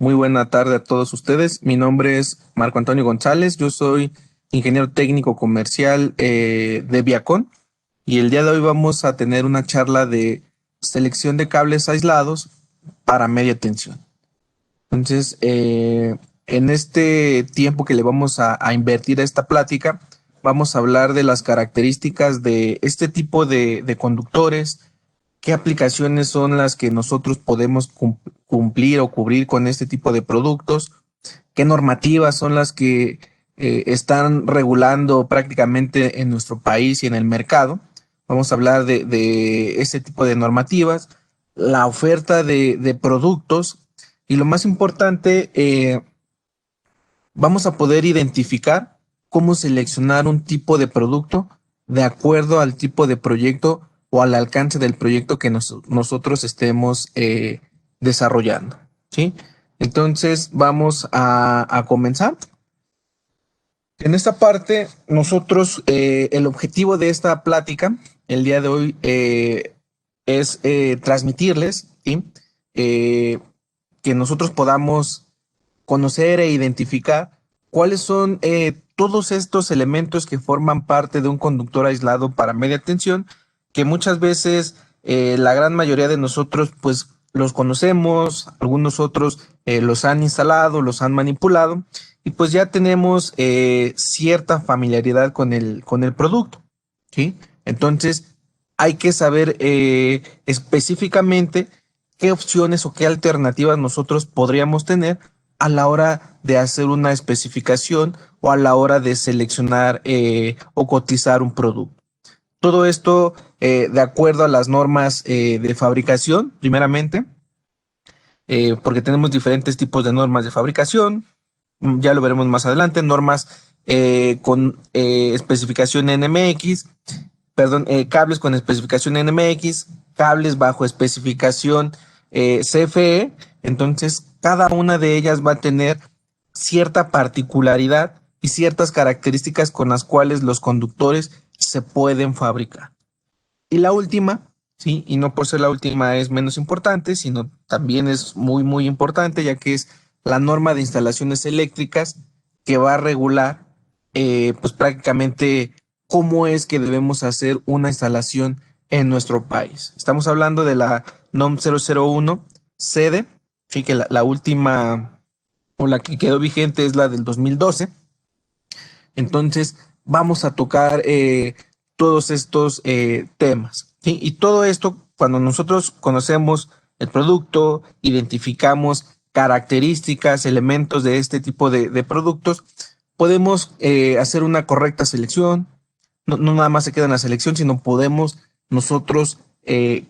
Muy buena tarde a todos ustedes. Mi nombre es Marco Antonio González. Yo soy ingeniero técnico comercial de Viacom y el día de hoy vamos a tener una charla de selección de cables aislados para media tensión. Entonces, en este tiempo que le vamos a invertir a esta plática, vamos a hablar de las características de este tipo de conductores, qué aplicaciones son las que nosotros podemos cumplir o cubrir con este tipo de productos, qué normativas son las que están regulando prácticamente en nuestro país y en el mercado. Vamos a hablar de ese tipo de normativas, la oferta de productos y lo más importante, vamos a poder identificar cómo seleccionar un tipo de producto de acuerdo al tipo de proyecto o al alcance del proyecto que nosotros estemos desarrollando, ¿sí? Entonces vamos a comenzar. En esta parte, nosotros, el objetivo de esta plática el día de hoy es transmitirles, ¿sí? Eh, que nosotros podamos conocer e identificar cuáles son todos estos elementos que forman parte de un conductor aislado para media tensión, que muchas veces la gran mayoría de nosotros pues los conocemos, algunos otros los han instalado, los han manipulado y pues ya tenemos cierta familiaridad con el producto, ¿sí? Entonces hay que saber específicamente qué opciones o qué alternativas nosotros podríamos tener a la hora de hacer una especificación o a la hora de seleccionar o cotizar un producto. Todo esto de acuerdo a las normas de fabricación, primeramente, porque tenemos diferentes tipos de normas de fabricación, ya lo veremos más adelante, normas con especificación NMX, perdón, cables con especificación NMX, cables bajo especificación CFE. Entonces, cada una de ellas va a tener cierta particularidad y ciertas características con las cuales los conductores se pueden fabricar. Y la última, sí, y no por ser la última es menos importante, sino también es muy importante, ya que es la norma de instalaciones eléctricas que va a regular, pues prácticamente cómo es que debemos hacer una instalación en nuestro país. Estamos hablando de la NOM 001 sede, sí, que la última o la que quedó vigente es la del 2012. Entonces, vamos a tocar todos estos temas, ¿sí? Y todo esto, cuando nosotros conocemos el producto, identificamos características, elementos de este tipo de productos, podemos hacer una correcta selección. No nada más se queda en la selección, sino podemos nosotros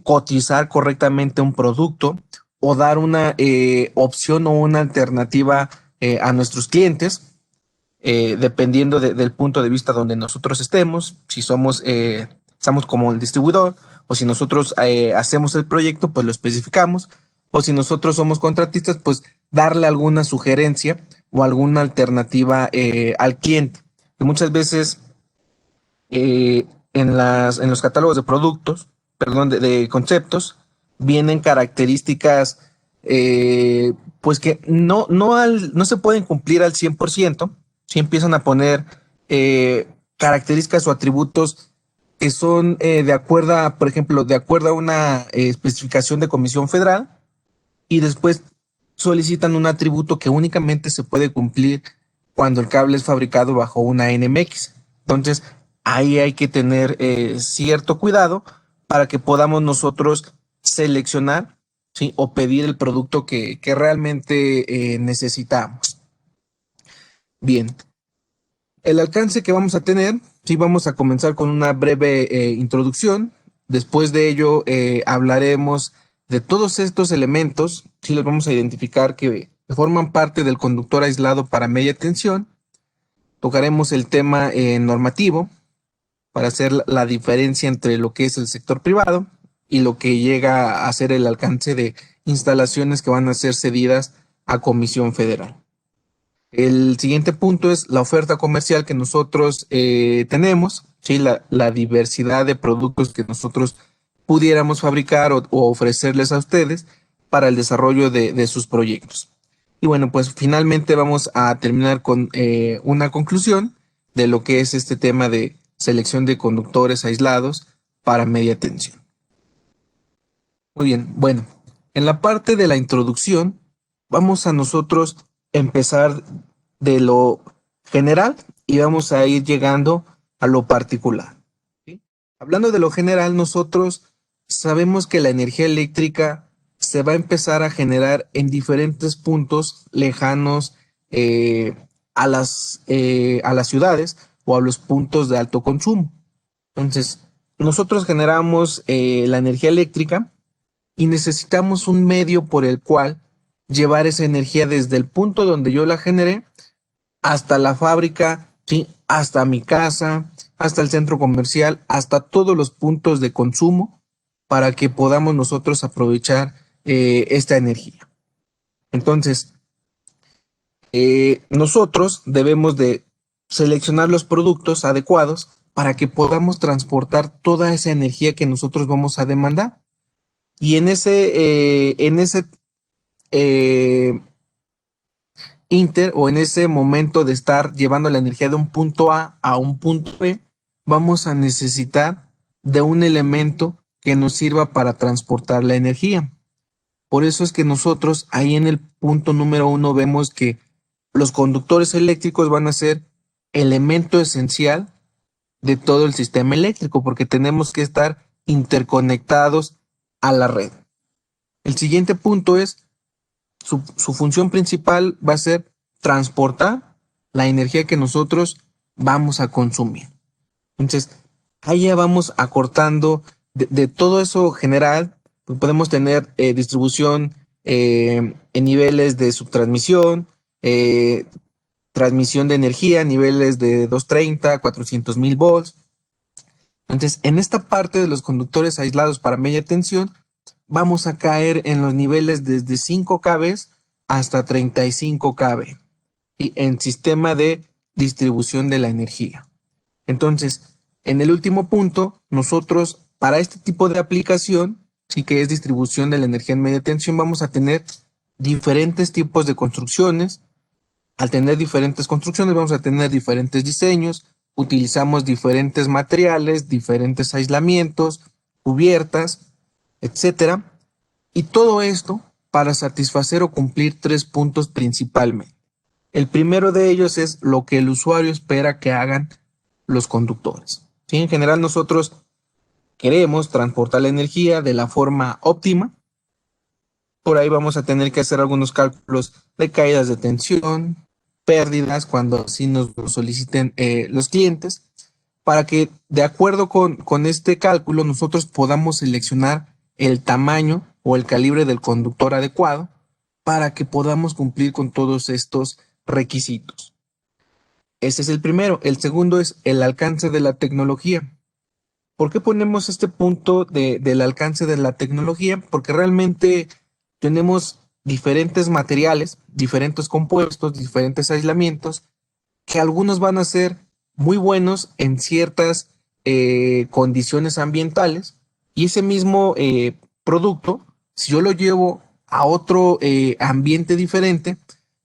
cotizar correctamente un producto o dar una opción o una alternativa a nuestros clientes, dependiendo del punto de vista donde nosotros estemos, si estamos como el distribuidor, o si nosotros hacemos el proyecto, pues lo especificamos, o si nosotros somos contratistas, pues darle alguna sugerencia o alguna alternativa al cliente. Que muchas veces en los catálogos de productos, perdón, de conceptos, vienen características pues que no se pueden cumplir al 100%, si empiezan a poner características o atributos que son de acuerdo a, por ejemplo, de acuerdo a una especificación de Comisión Federal y después solicitan un atributo que únicamente se puede cumplir cuando el cable es fabricado bajo una NMX. Entonces, ahí hay que tener cierto cuidado para que podamos nosotros seleccionar, ¿sí? O pedir el producto que realmente necesitamos. Bien, el alcance que vamos a tener, sí, vamos a comenzar con una breve introducción. Después de ello, hablaremos de todos estos elementos, sí, los vamos a identificar que forman parte del conductor aislado para media tensión. Tocaremos el tema normativo para hacer la diferencia entre lo que es el sector privado y lo que llega a ser el alcance de instalaciones que van a ser cedidas a Comisión Federal. El siguiente punto es la oferta comercial que nosotros tenemos, ¿sí? La diversidad de productos que nosotros pudiéramos fabricar o ofrecerles a ustedes para el desarrollo de sus proyectos. Y bueno, pues finalmente vamos a terminar con una conclusión de lo que es este tema de selección de conductores aislados para media tensión. Muy bien, bueno, en la parte de la introducción vamos a nosotros empezar de lo general y vamos a ir llegando a lo particular. ¿Sí? Hablando de lo general, nosotros sabemos que la energía eléctrica se va a empezar a generar en diferentes puntos lejanos a las ciudades o a los puntos de alto consumo. Entonces, nosotros generamos la energía eléctrica y necesitamos un medio por el cual llevar esa energía desde el punto donde yo la generé hasta la fábrica, ¿sí? Hasta mi casa, hasta el centro comercial, hasta todos los puntos de consumo para que podamos nosotros aprovechar esta energía. Entonces, nosotros debemos de seleccionar los productos adecuados para que podamos transportar toda esa energía que nosotros vamos a demandar. Y en ese eh, inter o en ese momento de estar llevando la energía de un punto A un punto B, vamos a necesitar de un elemento que nos sirva para transportar la energía. Por eso es que nosotros ahí en el punto número 1 vemos que los conductores eléctricos van a ser elemento esencial de todo el sistema eléctrico porque tenemos que estar interconectados a la red. El siguiente punto es su función principal va a ser transportar la energía que nosotros vamos a consumir. Entonces, ahí ya vamos acortando de todo eso general, pues podemos tener distribución en niveles de subtransmisión, eh, transmisión de energía, niveles de 230, 400,000 volts. Entonces, en esta parte de los conductores aislados para media tensión, vamos a caer en los niveles desde 5 kV hasta 35 kV y en sistema de distribución de la energía. Entonces, en el último punto, nosotros para este tipo de aplicación, sí que es distribución de la energía en media tensión, vamos a tener diferentes tipos de construcciones. Al tener diferentes construcciones, vamos a tener diferentes diseños, utilizamos diferentes materiales, diferentes aislamientos, cubiertas, etcétera. Y todo esto para satisfacer o cumplir tres puntos principalmente. El primero de ellos es lo que el usuario espera que hagan los conductores. ¿Sí? En general nosotros queremos transportar la energía de la forma óptima. Por ahí vamos a tener que hacer algunos cálculos de caídas de tensión, pérdidas cuando así nos lo soliciten los clientes, para que de acuerdo con este cálculo nosotros podamos seleccionar el tamaño o el calibre del conductor adecuado para que podamos cumplir con todos estos requisitos. Ese es el primero. El segundo es el alcance de la tecnología. ¿Por qué ponemos este punto del alcance de la tecnología? Porque realmente tenemos diferentes materiales, diferentes compuestos, diferentes aislamientos, que algunos van a ser muy buenos en ciertas condiciones ambientales y ese mismo producto, si yo lo llevo a otro ambiente diferente,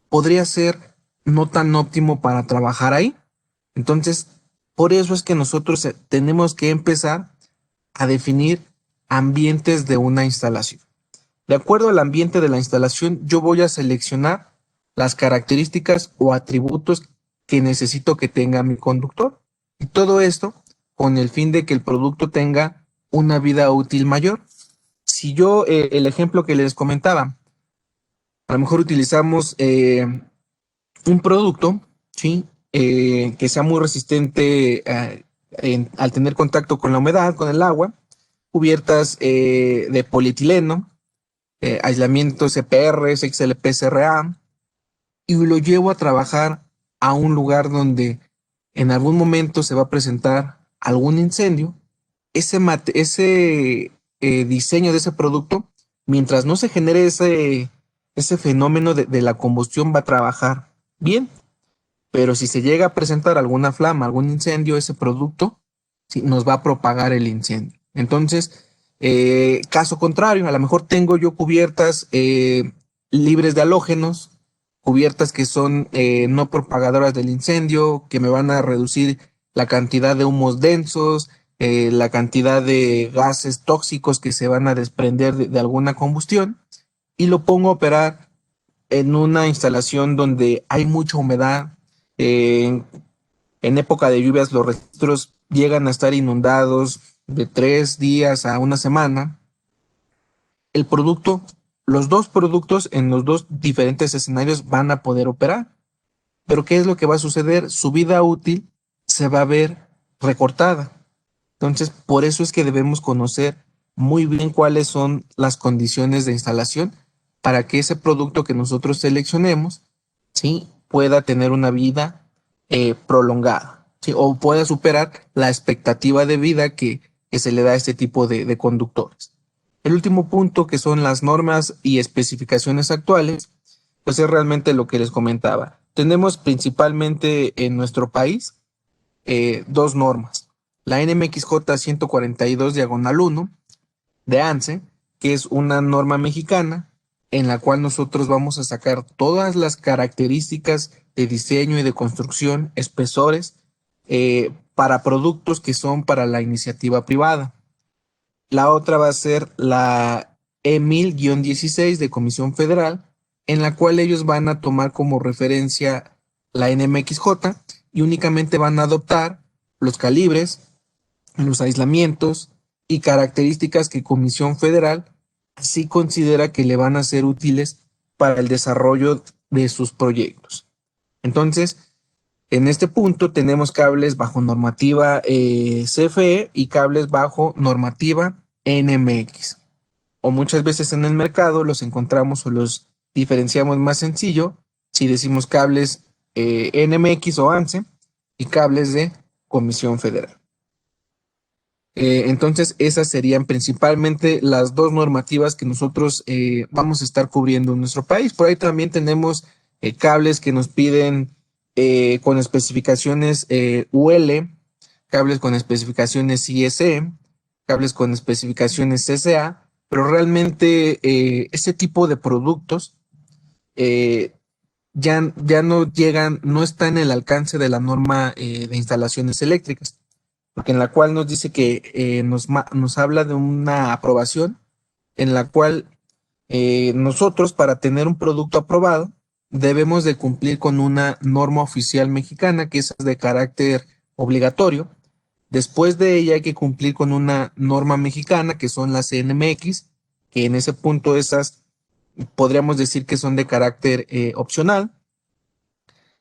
podría ser no tan óptimo para trabajar ahí. Entonces, por eso es que nosotros tenemos que empezar a definir ambientes de una instalación. De acuerdo al ambiente de la instalación, yo voy a seleccionar las características o atributos que necesito que tenga mi conductor. Y todo esto con el fin de que el producto tenga una vida útil mayor. Si yo, el ejemplo que les comentaba, a lo mejor utilizamos un producto, ¿sí? Que sea muy resistente al tener contacto con la humedad, con el agua, cubiertas de polietileno, aislamientos EPR, XLP, CRA, y lo llevo a trabajar a un lugar donde en algún momento se va a presentar algún incendio. Ese diseño de ese producto, mientras no se genere ese fenómeno de la combustión, va a trabajar bien. Pero si se llega a presentar alguna flama, algún incendio, ese producto sí, nos va a propagar el incendio. Entonces, caso contrario, a lo mejor tengo yo cubiertas libres de halógenos, cubiertas que son no propagadoras del incendio, que me van a reducir la cantidad de humos densos, la cantidad de gases tóxicos que se van a desprender de alguna combustión, y lo pongo a operar en una instalación donde hay mucha humedad. En época de lluvias los registros llegan a estar inundados de 3 días a una semana. El producto, los dos productos en los dos diferentes escenarios van a poder operar. Pero ¿qué es lo que va a suceder? Su vida útil se va a ver recortada. Entonces, por eso es que debemos conocer muy bien cuáles son las condiciones de instalación para que ese producto que nosotros seleccionemos, ¿sí?, pueda tener una vida prolongada, ¿sí?, o pueda superar la expectativa de vida que se le da a este tipo de conductores. El último punto, que son las normas y especificaciones actuales, pues es realmente lo que les comentaba. Tenemos principalmente en nuestro país dos normas. La NMXJ 142/1 de ANSE, que es una norma mexicana en la cual nosotros vamos a sacar todas las características de diseño y de construcción, espesores, para productos que son para la iniciativa privada. La otra va a ser la E1000-16 de Comisión Federal, en la cual ellos van a tomar como referencia la NMXJ y únicamente van a adoptar los calibres, los aislamientos y características que Comisión Federal sí considera que le van a ser útiles para el desarrollo de sus proyectos. Entonces, en este punto tenemos cables bajo normativa CFE y cables bajo normativa NMX. O muchas veces en el mercado los encontramos o los diferenciamos más sencillo si decimos cables NMX o ANSE y cables de Comisión Federal. Entonces, esas serían principalmente las dos normativas que nosotros vamos a estar cubriendo en nuestro país. Por ahí también tenemos cables que nos piden con especificaciones UL, cables con especificaciones ISE, cables con especificaciones CSA, pero realmente ese tipo de productos eh, ya no llegan, no está en el alcance de la norma de instalaciones eléctricas, porque en la cual nos dice que nos habla de una aprobación en la cual nosotros, para tener un producto aprobado, debemos de cumplir con una norma oficial mexicana que es de carácter obligatorio. Después de ella hay que cumplir con una norma mexicana que son las CNMX, que en ese punto esas podríamos decir que son de carácter opcional.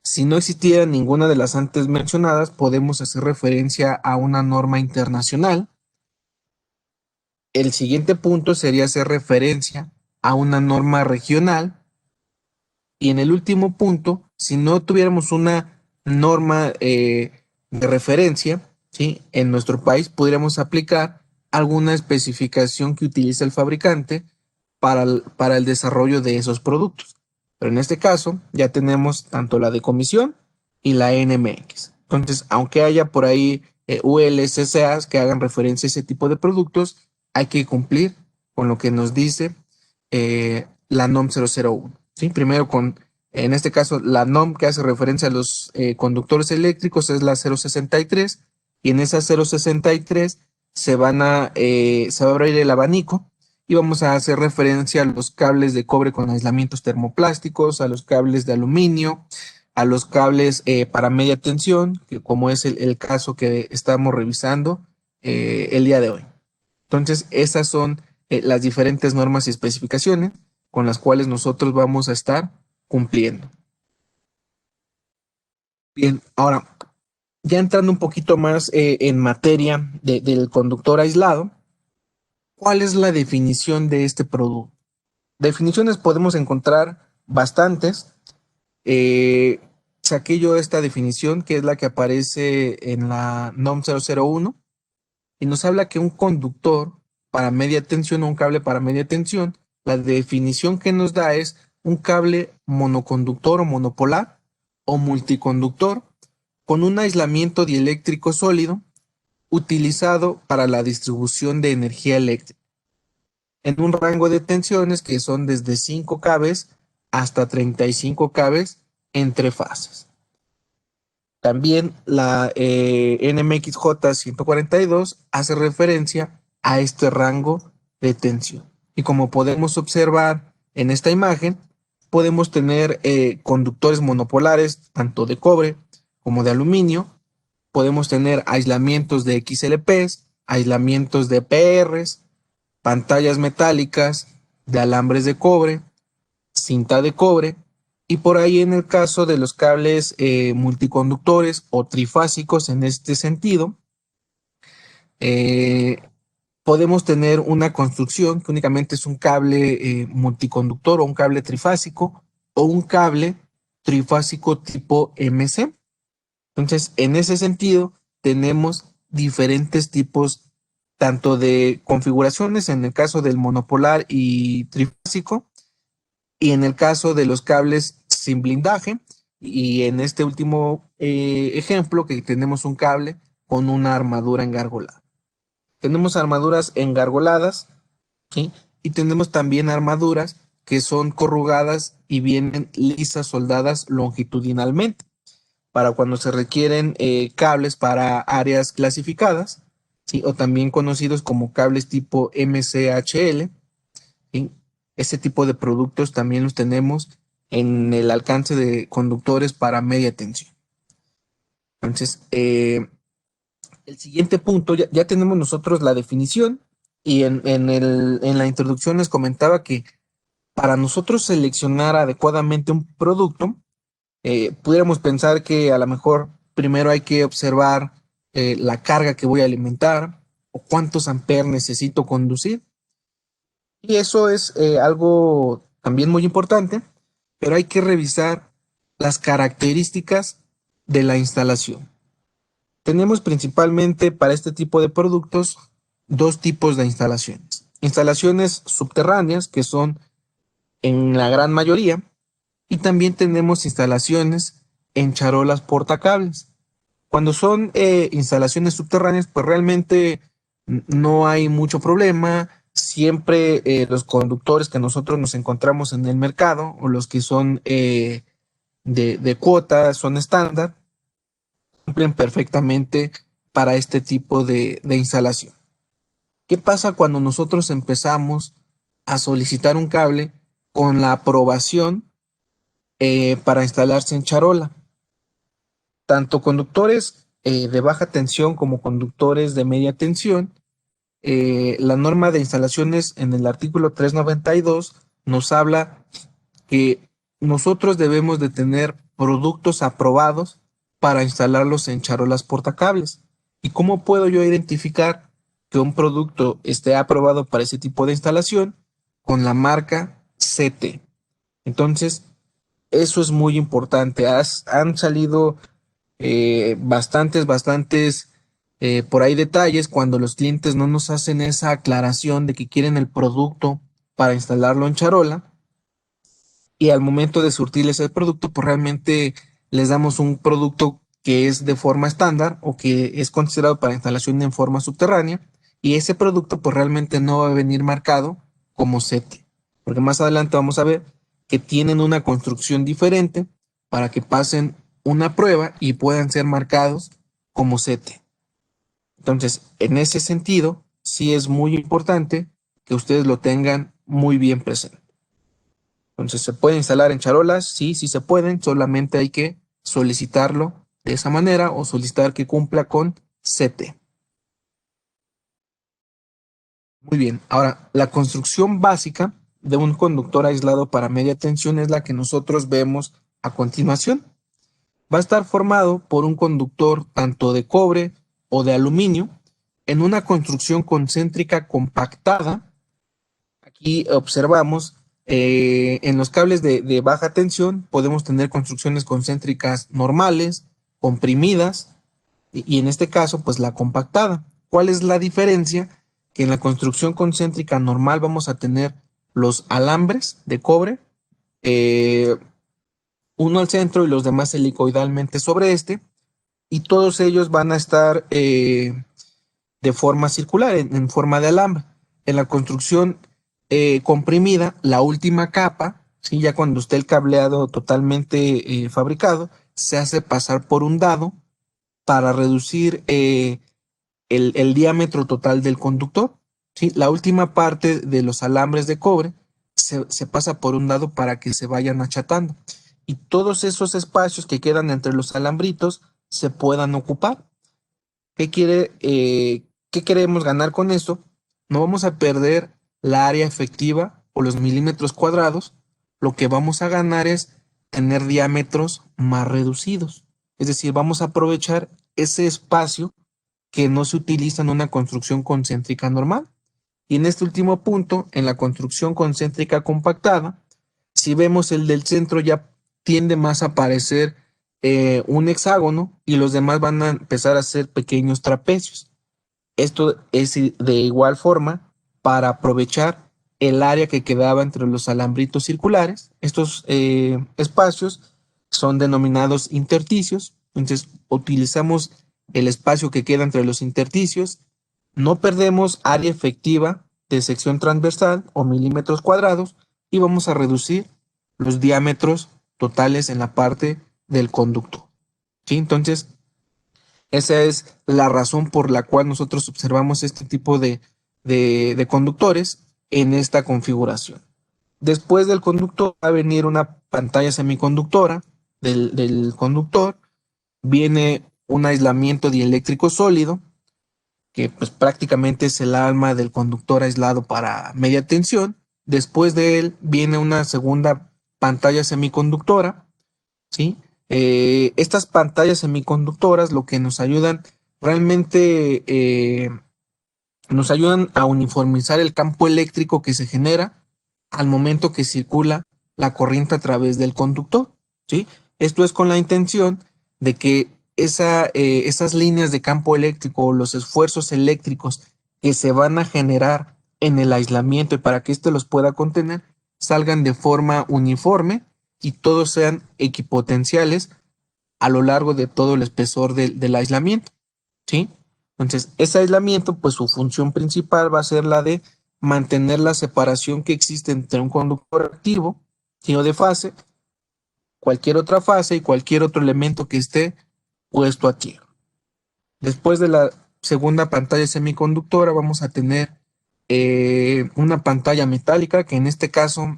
Si no existiera ninguna de las antes mencionadas, podemos hacer referencia a una norma internacional. El siguiente punto sería hacer referencia a una norma regional. Y en el último punto, si no tuviéramos una norma de referencia, ¿sí?, en nuestro país podríamos aplicar alguna especificación que utilice el fabricante para el desarrollo de esos productos. Pero en este caso ya tenemos tanto la de comisión y la NMX. Entonces, aunque haya por ahí ULCCAs que hagan referencia a ese tipo de productos, hay que cumplir con lo que nos dice la NOM 001. ¿Sí? Primero en este caso, la NOM que hace referencia a los conductores eléctricos es la 063, y en esa 063 se va a abrir el abanico y vamos a hacer referencia a los cables de cobre con aislamientos termoplásticos, a los cables de aluminio, a los cables para media tensión, que como es el caso que estamos revisando el día de hoy. Entonces, esas son las diferentes normas y especificaciones con las cuales nosotros vamos a estar cumpliendo. Bien, ahora, ya entrando un poquito más en materia del conductor aislado, ¿cuál es la definición de este producto? Definiciones podemos encontrar bastantes. Eh, Saqué yo esta definición, que es la que aparece en la NOM 001, y nos habla que un conductor para media tensión o un cable para media tensión, la definición que nos da es un cable monoconductor o monopolar o multiconductor con un aislamiento dieléctrico sólido utilizado para la distribución de energía eléctrica en un rango de tensiones que son desde 5 kV hasta 35 cables entre fases. También la NMXJ 142 hace referencia a este rango de tensión. Y como podemos observar en esta imagen, podemos tener conductores monopolares, tanto de cobre como de aluminio. Podemos tener aislamientos de XLPs, aislamientos de PRs, pantallas metálicas, de alambres de cobre, cinta de cobre, y por ahí en el caso de los cables multiconductores o trifásicos en este sentido, eh, podemos tener una construcción que únicamente es un cable multiconductor o un cable trifásico o un cable trifásico tipo MC. Entonces, en ese sentido, tenemos diferentes tipos tanto de configuraciones en el caso del monopolar y trifásico, y en el caso de los cables sin blindaje, y en este último ejemplo que tenemos un cable con una armadura engargolada. Tenemos armaduras engargoladas, ¿sí? Y tenemos también armaduras que son corrugadas y vienen lisas soldadas longitudinalmente para cuando se requieren cables para áreas clasificadas, ¿sí? O también conocidos como cables tipo MCHL, ¿sí? Ese tipo de productos también los tenemos en el alcance de conductores para media tensión. Entonces, el siguiente punto, ya tenemos nosotros la definición y en la introducción les comentaba que para nosotros seleccionar adecuadamente un producto, pudiéramos pensar que a lo mejor primero hay que observar la carga que voy a alimentar o cuántos amperes necesito conducir. Y eso es algo también muy importante, pero hay que revisar las características de la instalación. Tenemos principalmente para este tipo de productos dos tipos de instalaciones. Instalaciones subterráneas, que son en la gran mayoría, y también tenemos instalaciones en charolas portacables. Cuando son instalaciones subterráneas, pues realmente no hay mucho problema. Siempre los conductores que nosotros nos encontramos en el mercado o los que son de cuota, son estándar, cumplen perfectamente para este tipo de instalación. ¿Qué pasa cuando nosotros empezamos a solicitar un cable con la aprobación para instalarse en charola? Tanto conductores de baja tensión como conductores de media tensión, la norma de instalaciones en el artículo 392 nos habla que nosotros debemos de tener productos aprobados para instalarlos en charolas portacables. ¿Y cómo puedo yo identificar que un producto esté aprobado para ese tipo de instalación? Con la marca CT. Entonces, eso es muy importante. Han salido bastantes por ahí detalles cuando los clientes no nos hacen esa aclaración de que quieren el producto para instalarlo en charola, y al momento de surtirles el producto, pues realmente les damos un producto que es de forma estándar o que es considerado para instalación en forma subterránea, y ese producto pues realmente no va a venir marcado como SETI, porque más adelante vamos a ver que tienen una construcción diferente para que pasen una prueba y puedan ser marcados como SETE. Entonces, en ese sentido, sí es muy importante que ustedes lo tengan muy bien presente. Entonces, ¿se puede instalar en charolas? Sí, sí se pueden, solamente hay que solicitarlo de esa manera o solicitar que cumpla con CT. Muy bien, ahora la construcción básica de un conductor aislado para media tensión es la que nosotros vemos a continuación. Va a estar formado por un conductor tanto de cobre o de aluminio en una construcción concéntrica compactada. Aquí observamos en los cables de baja tensión podemos tener construcciones concéntricas normales, comprimidas y en este caso pues la compactada. ¿Cuál es la diferencia? Que en la construcción concéntrica normal vamos a tener los alambres de cobre, eh, uno al centro y los demás helicoidalmente sobre este, y todos ellos van a estar de forma circular, forma de alambre. En la construcción comprimida, la última capa ¿sí? Ya cuando esté el cableado totalmente fabricado, se hace pasar por un dado para reducir el diámetro total del conductor. ¿Sí? La última parte de los alambres de cobre se pasa por un dado para que se vayan achatando. Y todos esos espacios que quedan entre los alambritos se puedan ocupar. ¿Qué queremos ganar con esto? No vamos a perder la área efectiva o los milímetros cuadrados. Lo que vamos a ganar es tener diámetros más reducidos. Es decir, vamos a aprovechar ese espacio que no se utiliza en una construcción concéntrica normal. Y en este último punto, en la construcción concéntrica compactada, si vemos el del centro ya tiende más a parecer un hexágono y los demás van a empezar a ser pequeños trapecios. Esto es de igual forma para aprovechar el área que quedaba entre los alambritos circulares. Estos espacios son denominados intersticios. Entonces utilizamos el espacio que queda entre los intersticios. No perdemos área efectiva de sección transversal o milímetros cuadrados y vamos a reducir los diámetros totales en la parte del conducto. ¿Sí? Entonces, esa es la razón por la cual nosotros observamos este tipo de conductores en esta configuración. Después del conductor va a venir una pantalla semiconductora del conductor, viene un aislamiento dieléctrico sólido, que pues prácticamente es el alma del conductor aislado para media tensión. Después de él viene una segunda pantalla semiconductora, ¿sí? Estas pantallas semiconductoras lo que nos ayudan realmente nos ayudan a uniformizar el campo eléctrico que se genera al momento que circula la corriente a través del conductor, ¿sí? Esto es con la intención de que esas líneas de campo eléctrico o los esfuerzos eléctricos que se van a generar en el aislamiento y para que éste los pueda contener salgan de forma uniforme y todos sean equipotenciales a lo largo de todo el espesor del aislamiento, ¿sí? Entonces, ese aislamiento, pues su función principal va a ser la de mantener la separación que existe entre un conductor activo, ¿sí? O de fase, cualquier otra fase y cualquier otro elemento que esté puesto a tierra. Después de la segunda pantalla semiconductora vamos a tener una pantalla metálica que en este caso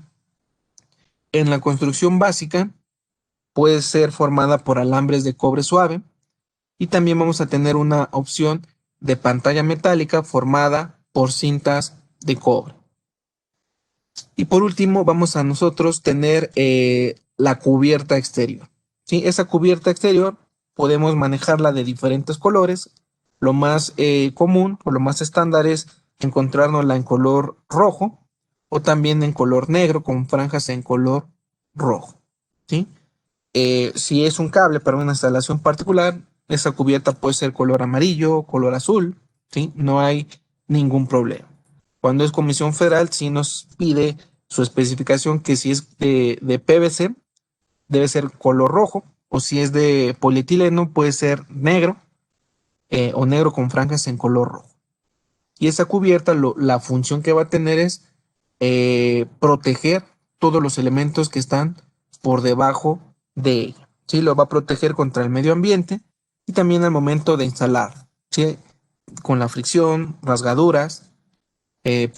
en la construcción básica puede ser formada por alambres de cobre suave y también vamos a tener una opción de pantalla metálica formada por cintas de cobre. Y por último vamos a nosotros tener la cubierta exterior. ¿Sí? Esa cubierta exterior podemos manejarla de diferentes colores. Lo más común o lo más estándar es encontrárnosla en color rojo o también en color negro con franjas en color rojo. ¿Sí? Si es un cable para una instalación particular, esa cubierta puede ser color amarillo, color azul, ¿sí? No hay ningún problema. Cuando es Comisión Federal, sí nos pide su especificación que si es de PVC, debe ser color rojo, o si es de polietileno, puede ser negro o negro con franjas en color rojo. Y esa cubierta, la función que va a tener es proteger todos los elementos que están por debajo de ella. ¿Sí? Lo va a proteger contra el medio ambiente y también al momento de instalar, ¿sí? Con la fricción, rasgaduras,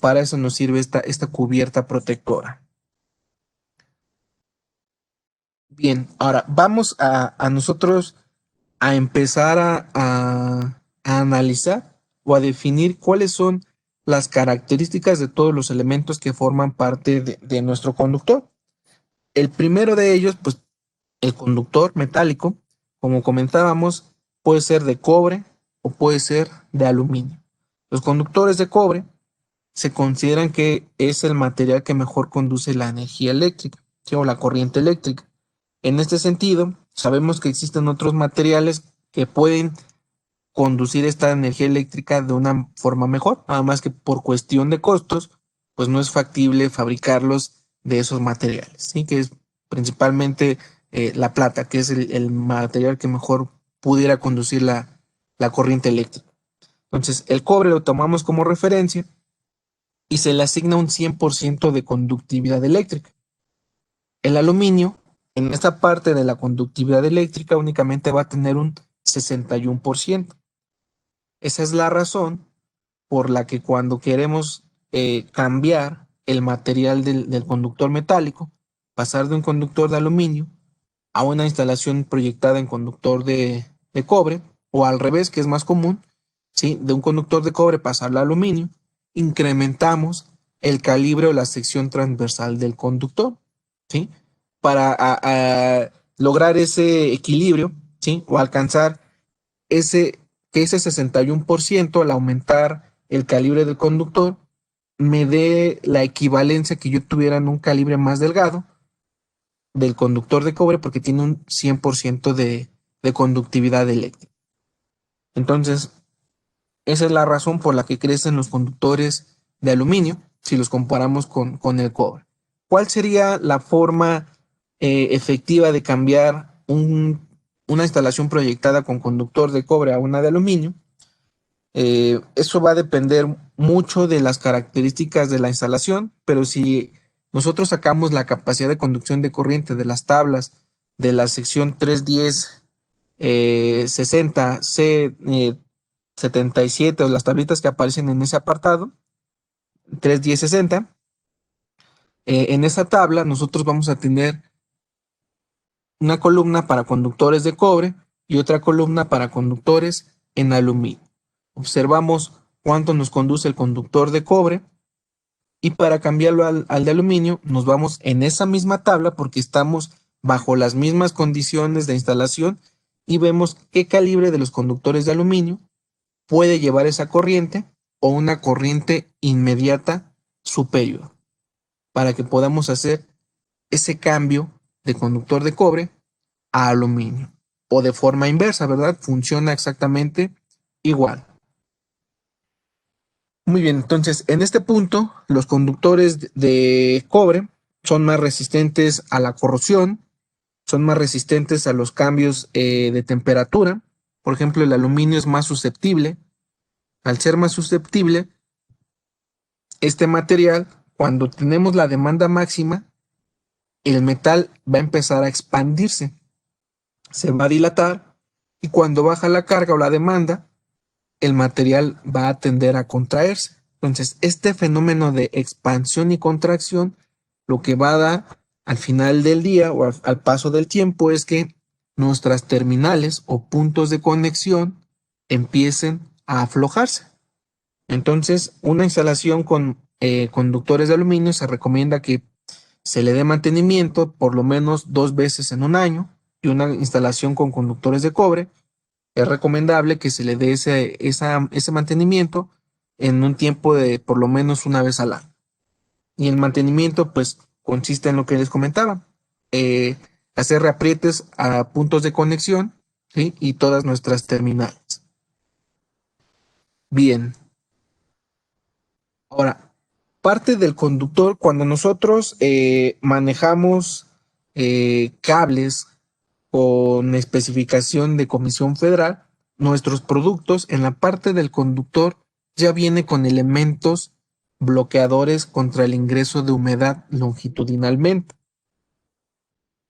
para eso nos sirve esta cubierta protectora. Bien, ahora vamos a nosotros a empezar a analizar o a definir cuáles son las características de todos los elementos que forman parte de nuestro conductor. El primero de ellos, pues el conductor metálico, como comentábamos, puede ser de cobre o puede ser de aluminio. Los conductores de cobre se consideran que es el material que mejor conduce la energía eléctrica, ¿sí? O la corriente eléctrica. En este sentido, sabemos que existen otros materiales que pueden conducir esta energía eléctrica de una forma mejor, nada más que por cuestión de costos, pues no es factible fabricarlos de esos materiales, ¿sí? Que es principalmente la plata, que es el material que mejor pudiera conducir la corriente eléctrica. Entonces, el cobre lo tomamos como referencia y se le asigna un 100% de conductividad eléctrica. El aluminio, en esta parte de la conductividad eléctrica, únicamente va a tener un 61%. Esa es la razón por la que cuando queremos cambiar el material del conductor metálico, pasar de un conductor de aluminio a una instalación proyectada en conductor de cobre, o al revés, que es más común, ¿sí? De un conductor de cobre pasarlo a aluminio, incrementamos el calibre o la sección transversal del conductor, ¿sí? Para lograr ese equilibrio, ¿sí? O alcanzar ese, que ese 61% al aumentar el calibre del conductor me dé la equivalencia que yo tuviera en un calibre más delgado del conductor de cobre, porque tiene un 100% de conductividad eléctrica. Entonces, esa es la razón por la que crecen los conductores de aluminio si los comparamos con el cobre. ¿Cuál sería la forma efectiva de cambiar una instalación proyectada con conductor de cobre a una de aluminio? Eso va a depender mucho de las características de la instalación, pero si nosotros sacamos la capacidad de conducción de corriente de las tablas de la sección 310 60 C 77, o las tablitas que aparecen en ese apartado, 31060, en esa tabla nosotros vamos a tener una columna para conductores de cobre y otra columna para conductores en aluminio. Observamos cuánto nos conduce el conductor de cobre, y para cambiarlo al de aluminio nos vamos en esa misma tabla porque estamos bajo las mismas condiciones de instalación, y vemos qué calibre de los conductores de aluminio puede llevar esa corriente o una corriente inmediata superior, para que podamos hacer ese cambio de conductor de cobre a aluminio. O de forma inversa, ¿verdad? Funciona exactamente igual. Muy bien, entonces en este punto los conductores de cobre son más resistentes a la corrosión, son más resistentes a los cambios de temperatura. Por ejemplo, el aluminio es más susceptible. Al ser más susceptible, este material, cuando tenemos la demanda máxima, el metal va a empezar a expandirse, se va a dilatar, y cuando baja la carga o la demanda, el material va a tender a contraerse. Entonces, este fenómeno de expansión y contracción, lo que va a dar al final del día o al paso del tiempo, es que nuestras terminales o puntos de conexión empiecen a aflojarse. Entonces, una instalación con conductores de aluminio se recomienda que se le dé mantenimiento por lo menos 2 veces en un año, y una instalación con conductores de cobre es recomendable que se le dé ese mantenimiento en un tiempo de por lo menos una vez al año. Y el mantenimiento, pues, consiste en lo que les comentaba: eh, hacer reaprietes a puntos de conexión, ¿sí? Y todas nuestras terminales. Bien, ahora, parte del conductor, cuando nosotros manejamos cables con especificación de Comisión Federal, nuestros productos en la parte del conductor ya viene con elementos bloqueadores contra el ingreso de humedad longitudinalmente.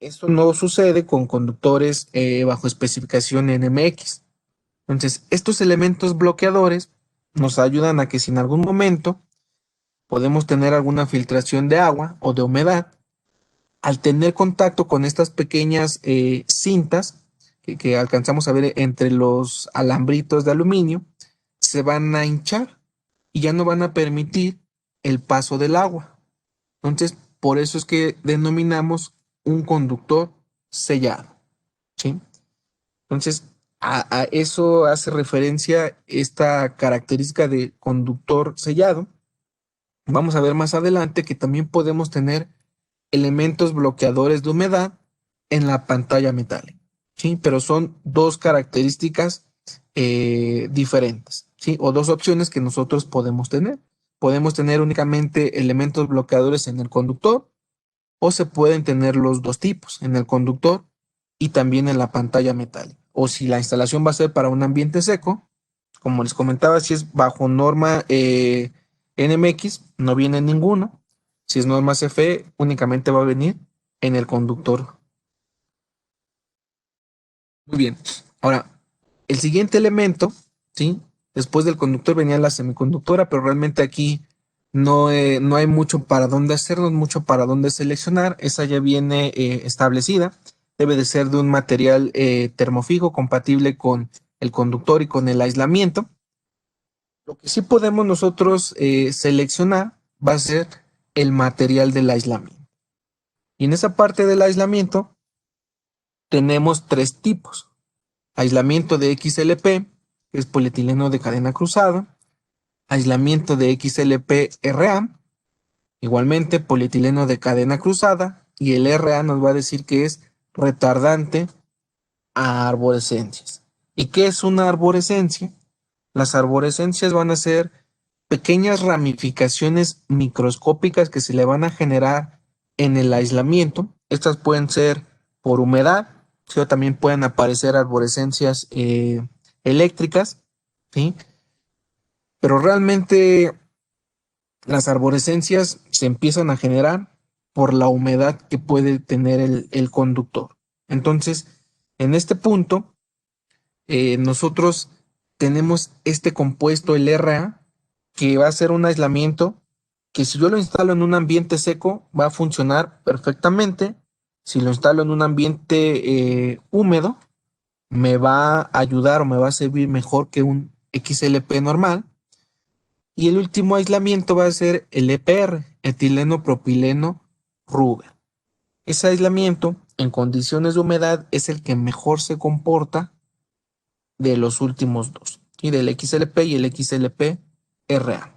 Esto no sucede con conductores bajo especificación NMX. Entonces, estos elementos bloqueadores nos ayudan a que si en algún momento podemos tener alguna filtración de agua o de humedad, al tener contacto con estas pequeñas cintas que alcanzamos a ver entre los alambritos de aluminio, se van a hinchar y ya no van a permitir el paso del agua. Entonces, por eso es que denominamos un conductor sellado, ¿sí? Entonces, a eso hace referencia esta característica de conductor sellado. Vamos a ver más adelante que también podemos tener elementos bloqueadores de humedad en la pantalla metálica, ¿sí? Pero son dos características diferentes, ¿sí? O dos opciones que nosotros podemos tener. Podemos tener únicamente elementos bloqueadores en el conductor, o se pueden tener los dos tipos, en el conductor y también en la pantalla metálica. O si la instalación va a ser para un ambiente seco, como les comentaba, si es bajo norma NMX, no viene ninguno. Si es norma CFE, únicamente va a venir en el conductor. Muy bien. Ahora, el siguiente elemento, ¿sí? Después del conductor venía la semiconductora, pero realmente aquí no hay mucho para dónde hacerlo, mucho para dónde seleccionar. Esa ya viene establecida. Debe de ser de un material termofijo compatible con el conductor y con el aislamiento. Lo que sí podemos nosotros seleccionar va a ser el material del aislamiento. Y en esa parte del aislamiento tenemos tres tipos. Aislamiento de XLP, que es polietileno de cadena cruzada. Aislamiento de XLP-RA, igualmente polietileno de cadena cruzada. Y el RA nos va a decir que es retardante a arborescencias. ¿Y qué es una arborescencia? Las arborescencias van a ser pequeñas ramificaciones microscópicas que se le van a generar en el aislamiento. Estas pueden ser por humedad, ¿sí? O también pueden aparecer arborescencias eléctricas, ¿sí? Pero realmente las arborescencias se empiezan a generar por la humedad que puede tener el conductor. Entonces, en este punto, nosotros tenemos este compuesto, el RA, que va a ser un aislamiento que si yo lo instalo en un ambiente seco va a funcionar perfectamente. Si lo instalo en un ambiente húmedo, me va a ayudar o me va a servir mejor que un XLP normal. Y el último aislamiento va a ser el EPR, etileno propileno Ruber. Ese aislamiento en condiciones de humedad es el que mejor se comporta de los últimos dos, y del XLP y el XLP-RA.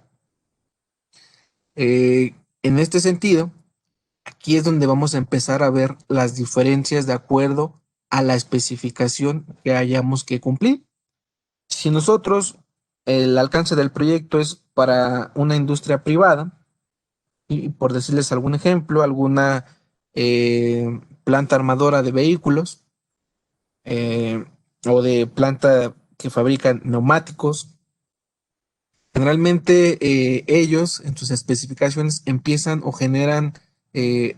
En este sentido, aquí es donde vamos a empezar a ver las diferencias de acuerdo a la especificación que hayamos que cumplir. Si nosotros, el alcance del proyecto es para una industria privada, y por decirles algún ejemplo, alguna planta armadora de vehículos eh, o de planta que fabrica neumáticos. Generalmente ellos en sus especificaciones empiezan o generan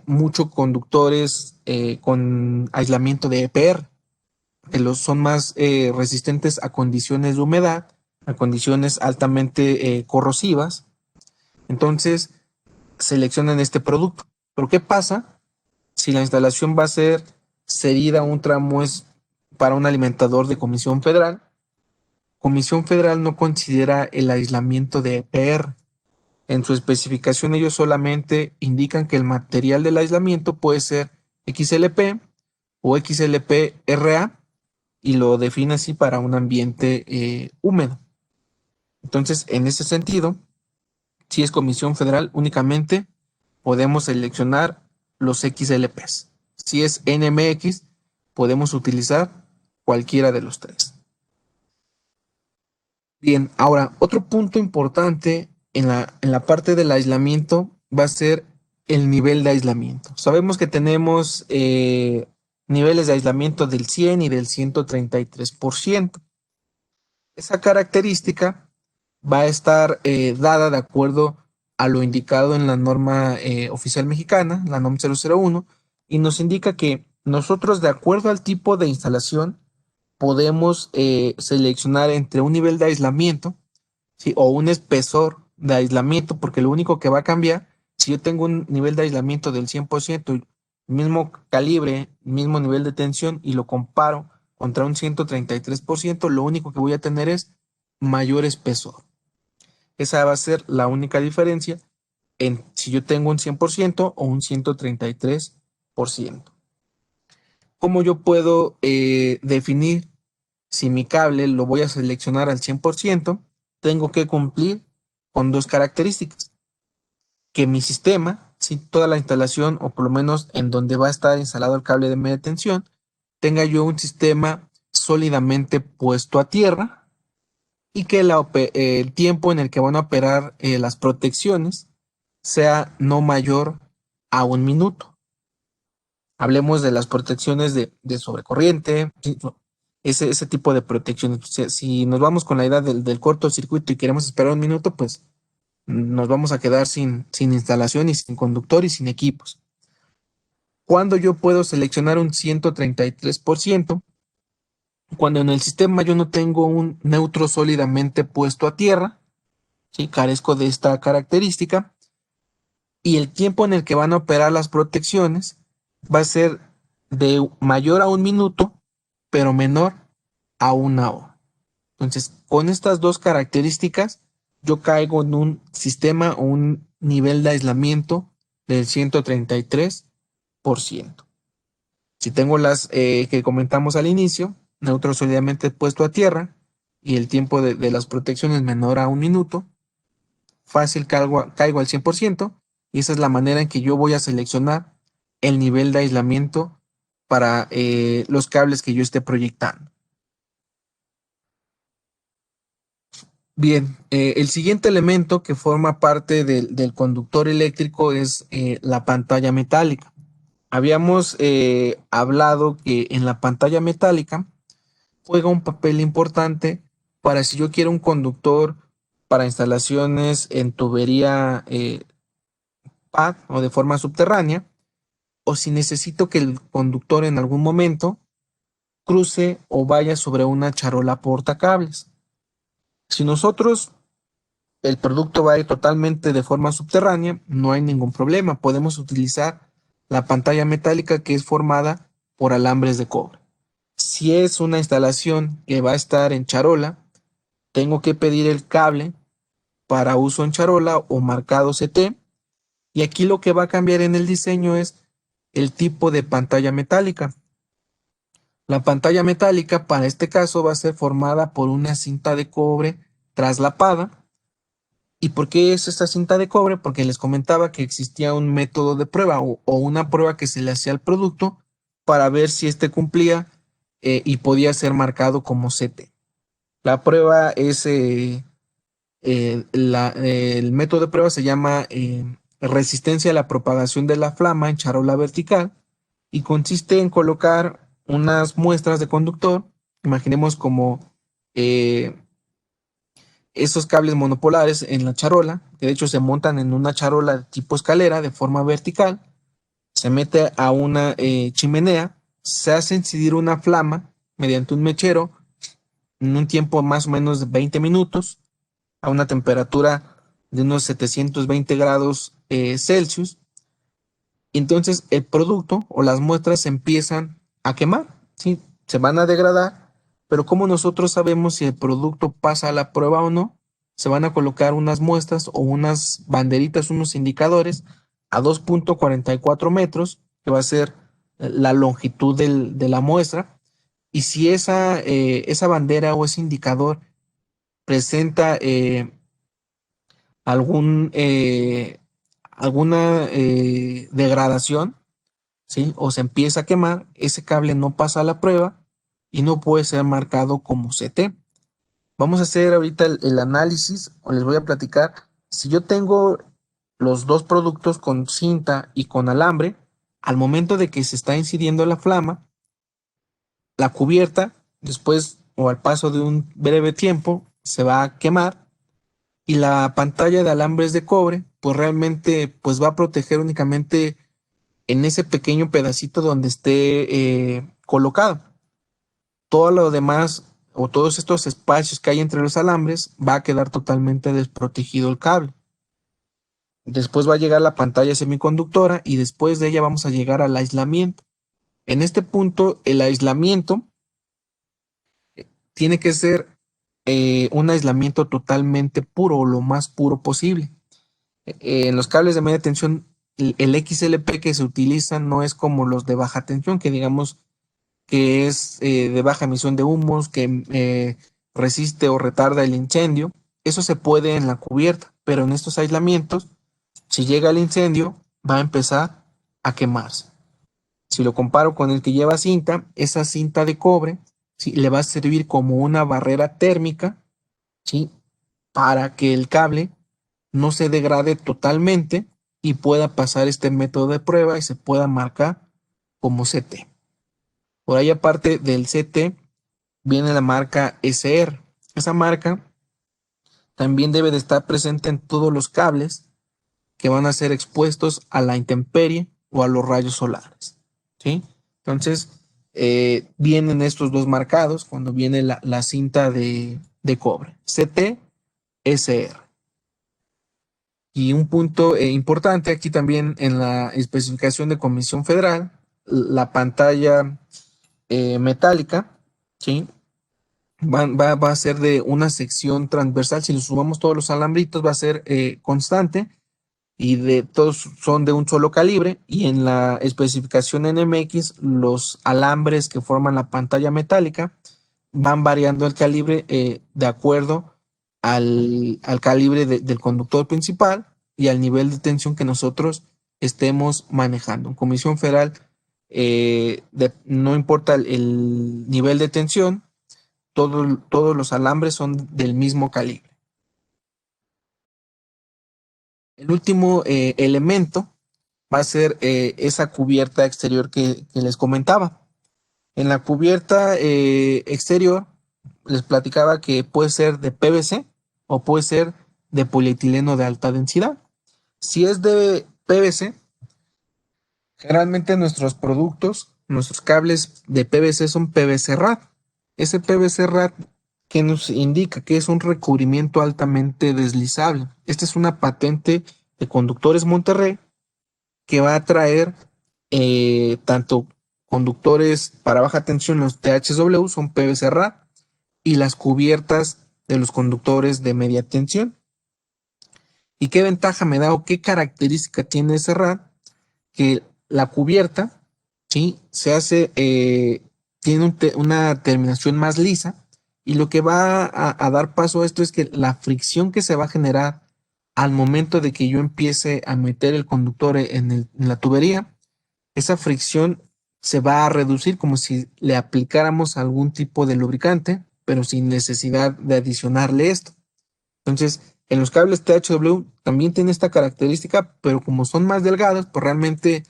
muchos conductores con aislamiento de EPR, que los son más resistentes a condiciones de humedad, a condiciones altamente corrosivas. Entonces seleccionan este producto. Pero ¿qué pasa si la instalación va a ser cedida, un tramo es para un alimentador de Comisión Federal? Comisión Federal no considera el aislamiento de EPR. En su especificación ellos solamente indican que el material del aislamiento puede ser XLP o XLP-RA y lo define así para un ambiente húmedo. Entonces, en ese sentido, si es Comisión Federal, únicamente podemos seleccionar los XLPs. Si es NMX, podemos utilizar cualquiera de los tres. Bien, ahora, otro punto importante en la parte del aislamiento va a ser el nivel de aislamiento. Sabemos que tenemos niveles de aislamiento del 100 y del 133%. Esa característica va a estar dada de acuerdo a lo indicado en la norma oficial mexicana, la NOM 001, y nos indica que nosotros, de acuerdo al tipo de instalación, podemos seleccionar entre un nivel de aislamiento, ¿sí? O un espesor de aislamiento, porque lo único que va a cambiar, si yo tengo un nivel de aislamiento del 100%, mismo calibre, mismo nivel de tensión, y lo comparo contra un 133%, lo único que voy a tener es mayor espesor. Esa va a ser la única diferencia en si yo tengo un 100% o un 133%. ¿Cómo yo puedo definir si mi cable lo voy a seleccionar al 100%? Tengo que cumplir con dos características. Que mi sistema, si toda la instalación, o por lo menos en donde va a estar instalado el cable de media tensión, tenga yo un sistema sólidamente puesto a tierra y que el tiempo en el que van a operar las protecciones sea no mayor a un minuto. Hablemos de las protecciones de sobrecorriente, ¿sí? Ese tipo de protecciones. O sea, si nos vamos con la idea del cortocircuito y queremos esperar un minuto, pues nos vamos a quedar sin instalación y sin conductor y sin equipos. Cuando yo puedo seleccionar un 133%, cuando en el sistema yo no tengo un neutro sólidamente puesto a tierra, ¿sí? Carezco de esta característica, y el tiempo en el que van a operar las protecciones va a ser de mayor a 1 minuto, pero menor a 1 hora. Entonces, con estas dos características, yo caigo en un sistema o un nivel de aislamiento del 133%. Si tengo las que comentamos al inicio, neutro sólidamente puesto a tierra y el tiempo de las protecciones menor a 1 minuto, fácil caigo al 100%, y esa es la manera en que yo voy a seleccionar el nivel de aislamiento para los cables que yo esté proyectando. Bien, el siguiente elemento que forma parte del conductor eléctrico es la pantalla metálica. Habíamos hablado que en la pantalla metálica juega un papel importante para si yo quiero un conductor para instalaciones en tubería PAD o de forma subterránea, o si necesito que el conductor en algún momento cruce o vaya sobre una charola portacables. Si nosotros el producto va a ir totalmente de forma subterránea, no hay ningún problema. Podemos utilizar la pantalla metálica que es formada por alambres de cobre. Si es una instalación que va a estar en charola, tengo que pedir el cable para uso en charola o marcado CT. Y aquí lo que va a cambiar en el diseño es el tipo de pantalla metálica. La pantalla metálica para este caso va a ser formada por una cinta de cobre traslapada. ¿Y por qué es esta cinta de cobre? Porque les comentaba que existía un método de prueba o una prueba que se le hacía al producto para ver si éste cumplía y podía ser marcado como CT. La prueba es, el método de prueba se llama resistencia a la propagación de la flama en charola vertical y consiste en colocar unas muestras de conductor, imaginemos como eh, esos cables monopolares en la charola, que de hecho se montan en una charola de tipo escalera de forma vertical, se mete a una chimenea, se hace incidir una flama mediante un mechero en un tiempo más o menos de 20 minutos a una temperatura de unos 720 grados Celsius. Y entonces el producto o las muestras se empiezan a quemar, ¿sí? Se van a degradar, pero como nosotros sabemos si el producto pasa a la prueba o no, se van a colocar unas muestras o unas banderitas, unos indicadores a 2,44 metros, que va a ser la longitud de la muestra. Y si esa bandera o ese indicador presenta algún, alguna degradación, ¿sí? O se empieza a quemar, ese cable no pasa a la prueba y no puede ser marcado como CT. Vamos a hacer ahorita el análisis, o les voy a platicar. Si yo tengo los dos productos con cinta y con alambre, al momento de que se está incidiendo la flama, la cubierta, después o al paso de un breve tiempo, se va a quemar, y la pantalla de alambres de cobre, pues realmente pues va a proteger únicamente en ese pequeño pedacito donde esté colocado. Todo lo demás o todos estos espacios que hay entre los alambres va a quedar totalmente desprotegido el cable. Después va a llegar la pantalla semiconductora y después de ella vamos a llegar al aislamiento. En este punto, el aislamiento tiene que ser un aislamiento totalmente puro o lo más puro posible. En los cables de media tensión, el XLP que se utiliza no es como los de baja tensión, que digamos que es de baja emisión de humos, que resiste o retarda el incendio. Eso se puede en la cubierta, pero en estos aislamientos, si llega el incendio, va a empezar a quemarse. Si lo comparo con el que lleva cinta, esa cinta de cobre, ¿sí? Le va a servir como una barrera térmica, ¿sí? Para que el cable no se degrade totalmente y pueda pasar este método de prueba y se pueda marcar como CT. Por ahí, aparte del CT, viene la marca SR. Esa marca también debe de estar presente en todos los cables que van a ser expuestos a la intemperie o a los rayos solares. ¿sí? Entonces, vienen estos dos marcados cuando viene la cinta de cobre, CT, SR. Y un punto importante aquí también en la especificación de Comisión Federal, la pantalla metálica, ¿sí? Va a ser de una sección transversal. Si le sumamos todos los alambritos, va a ser constante y de todos son de un solo calibre. Y en la especificación NMX, los alambres que forman la pantalla metálica van variando el calibre de acuerdo al calibre del conductor principal y al nivel de tensión que nosotros estemos manejando. En Comisión Federal, no importa el nivel de tensión, todos los alambres son del mismo calibre. El último elemento va a ser esa cubierta exterior que les comentaba. En la cubierta exterior les platicaba que puede ser de PVC o puede ser de polietileno de alta densidad. Si es de PVC, generalmente nuestros productos, nuestros cables de PVC son PVC RAD. Ese PVC RAD que nos indica que es un recubrimiento altamente deslizable. Esta es una patente de Conductores Monterrey que va a traer tanto conductores para baja tensión, los THW son PVC RAD, y las cubiertas de los conductores de media tensión. ¿Y qué ventaja me da o qué característica tiene ese RAD? Que la cubierta, ¿sí? Se hace, tiene una terminación más lisa y lo que va a dar paso a esto es que la fricción que se va a generar al momento de que yo empiece a meter el conductor en la tubería, esa fricción se va a reducir como si le aplicáramos algún tipo de lubricante, pero sin necesidad de adicionarle esto. Entonces, en los cables THW también tiene esta característica, pero como son más delgados, pues realmente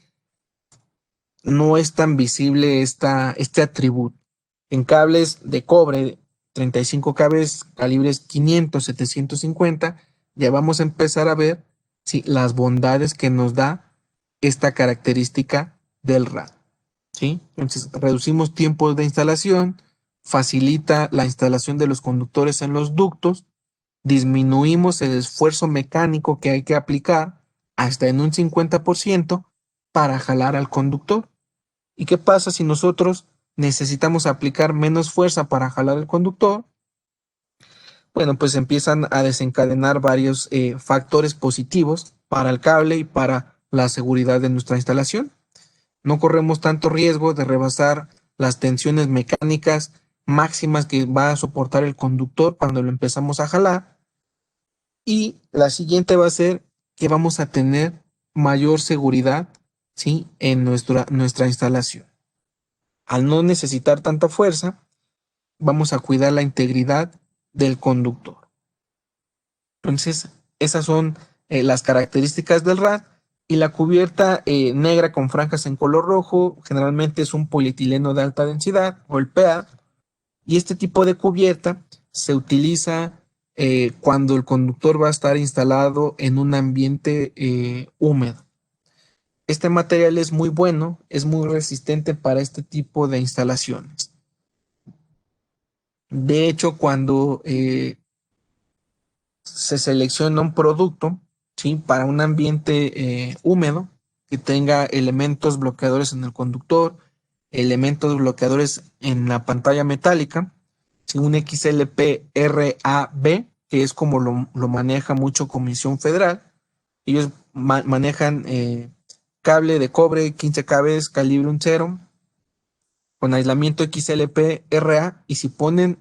no es tan visible este atributo. En cables de cobre, 35 cables calibres 500, 750, ya vamos a empezar a ver sí, las bondades que nos da esta característica del RAD. ¿Sí? Entonces, reducimos tiempos de instalación, facilita la instalación de los conductores en los ductos, disminuimos el esfuerzo mecánico que hay que aplicar hasta en un 50% para jalar al conductor. ¿Y qué pasa si nosotros necesitamos aplicar menos fuerza para jalar el conductor? Bueno, pues empiezan a desencadenar varios factores positivos para el cable y para la seguridad de nuestra instalación. No corremos tanto riesgo de rebasar las tensiones mecánicas máximas que va a soportar el conductor cuando lo empezamos a jalar. Y la siguiente va a ser que vamos a tener mayor seguridad, ¿sí? En nuestra instalación. Al no necesitar tanta fuerza, vamos a cuidar la integridad del conductor. Entonces, esas son las características del RAD. Y la cubierta negra con franjas en color rojo generalmente es un polietileno de alta densidad o el PA. Y este tipo de cubierta se utiliza cuando el conductor va a estar instalado en un ambiente húmedo. Este material es muy bueno, es muy resistente para este tipo de instalaciones. De hecho, cuando se selecciona un producto, ¿sí? Para un ambiente húmedo que tenga elementos bloqueadores en el conductor, elementos bloqueadores en la pantalla metálica, ¿sí? Un XLP RAB, que es como lo maneja mucho Comisión Federal. Ellos manejan cable de cobre 15 kb calibre 1.0 con aislamiento XLP RA, y si ponen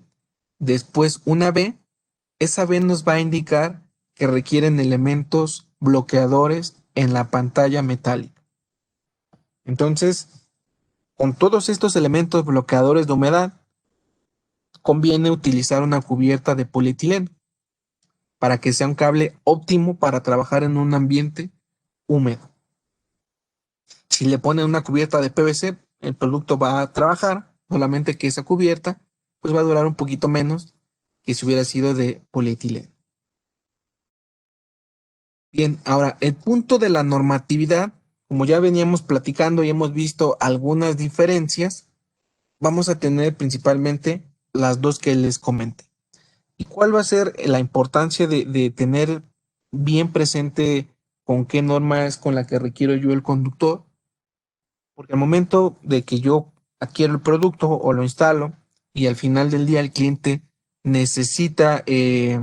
después una B, esa B nos va a indicar que requieren elementos bloqueadores en la pantalla metálica. Entonces, con todos estos elementos bloqueadores de humedad, conviene utilizar una cubierta de polietileno para que sea un cable óptimo para trabajar en un ambiente húmedo. Si le ponen una cubierta de PVC, el producto va a trabajar, solamente que esa cubierta pues va a durar un poquito menos que si hubiera sido de polietileno. Bien, ahora el punto de la normatividad, como ya veníamos platicando y hemos visto algunas diferencias, vamos a tener principalmente las dos que les comenté. ¿Y cuál va a ser la importancia de tener bien presente con qué norma es con la que requiero yo el conductor? Porque al momento de que yo adquiero el producto o lo instalo y al final del día el cliente necesita que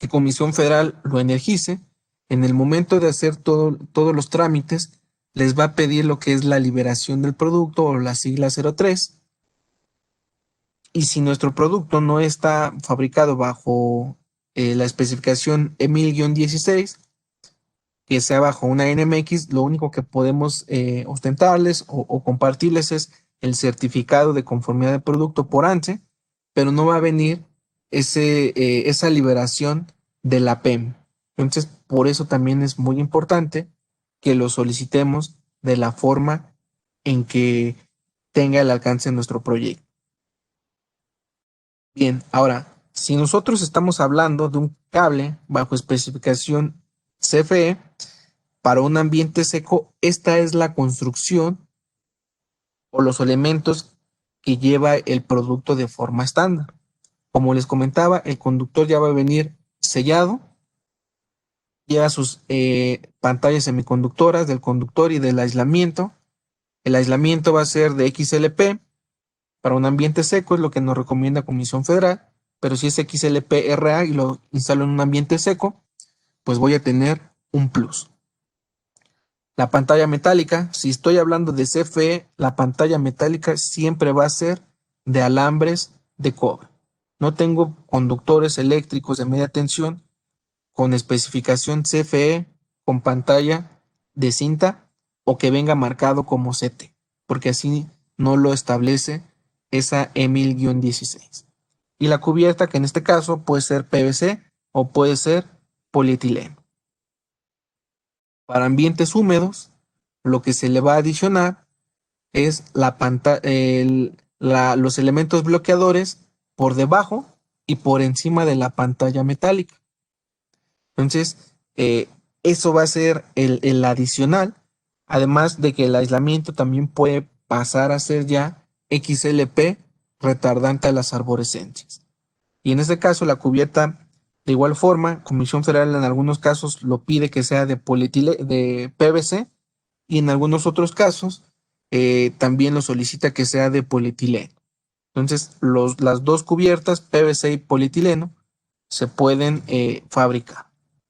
Comisión Federal lo energice, en el momento de hacer todos los trámites, les va a pedir lo que es la liberación del producto o la sigla 03. Y si nuestro producto no está fabricado bajo la especificación EMIL-16, que sea bajo una NMX, lo único que podemos ostentarles o compartirles es el certificado de conformidad de producto por ANSE, pero no va a venir esa liberación de la PEM. Entonces, por eso también es muy importante que lo solicitemos de la forma en que tenga el alcance de nuestro proyecto. Bien, ahora, si nosotros estamos hablando de un cable bajo especificación CFE, para un ambiente seco, esta es la construcción o los elementos que lleva el producto de forma estándar. Como les comentaba, el conductor ya va a venir sellado, lleva sus pantallas semiconductoras del conductor y del aislamiento. El aislamiento va a ser de XLP para un ambiente seco, es lo que nos recomienda Comisión Federal, pero si es XLP RA y lo instalo en un ambiente seco, pues voy a tener un plus. La pantalla metálica, si estoy hablando de CFE, la pantalla metálica siempre va a ser de alambres de cobre. No tengo conductores eléctricos de media tensión con especificación CFE con pantalla de cinta o que venga marcado como CT, porque así no lo establece esa EMIL-16. Y la cubierta, que en este caso puede ser PVC o puede ser polietileno. Para ambientes húmedos, lo que se le va a adicionar es los elementos bloqueadores por debajo y por encima de la pantalla metálica. Entonces, eso va a ser el adicional, además de que el aislamiento también puede pasar a ser ya XLP retardante a las arborescencias. Y en este caso, la cubierta, de igual forma, Comisión Federal en algunos casos lo pide que sea de PVC y en algunos otros casos también lo solicita que sea de polietileno. Entonces, las dos cubiertas, PVC y polietileno, se pueden fabricar,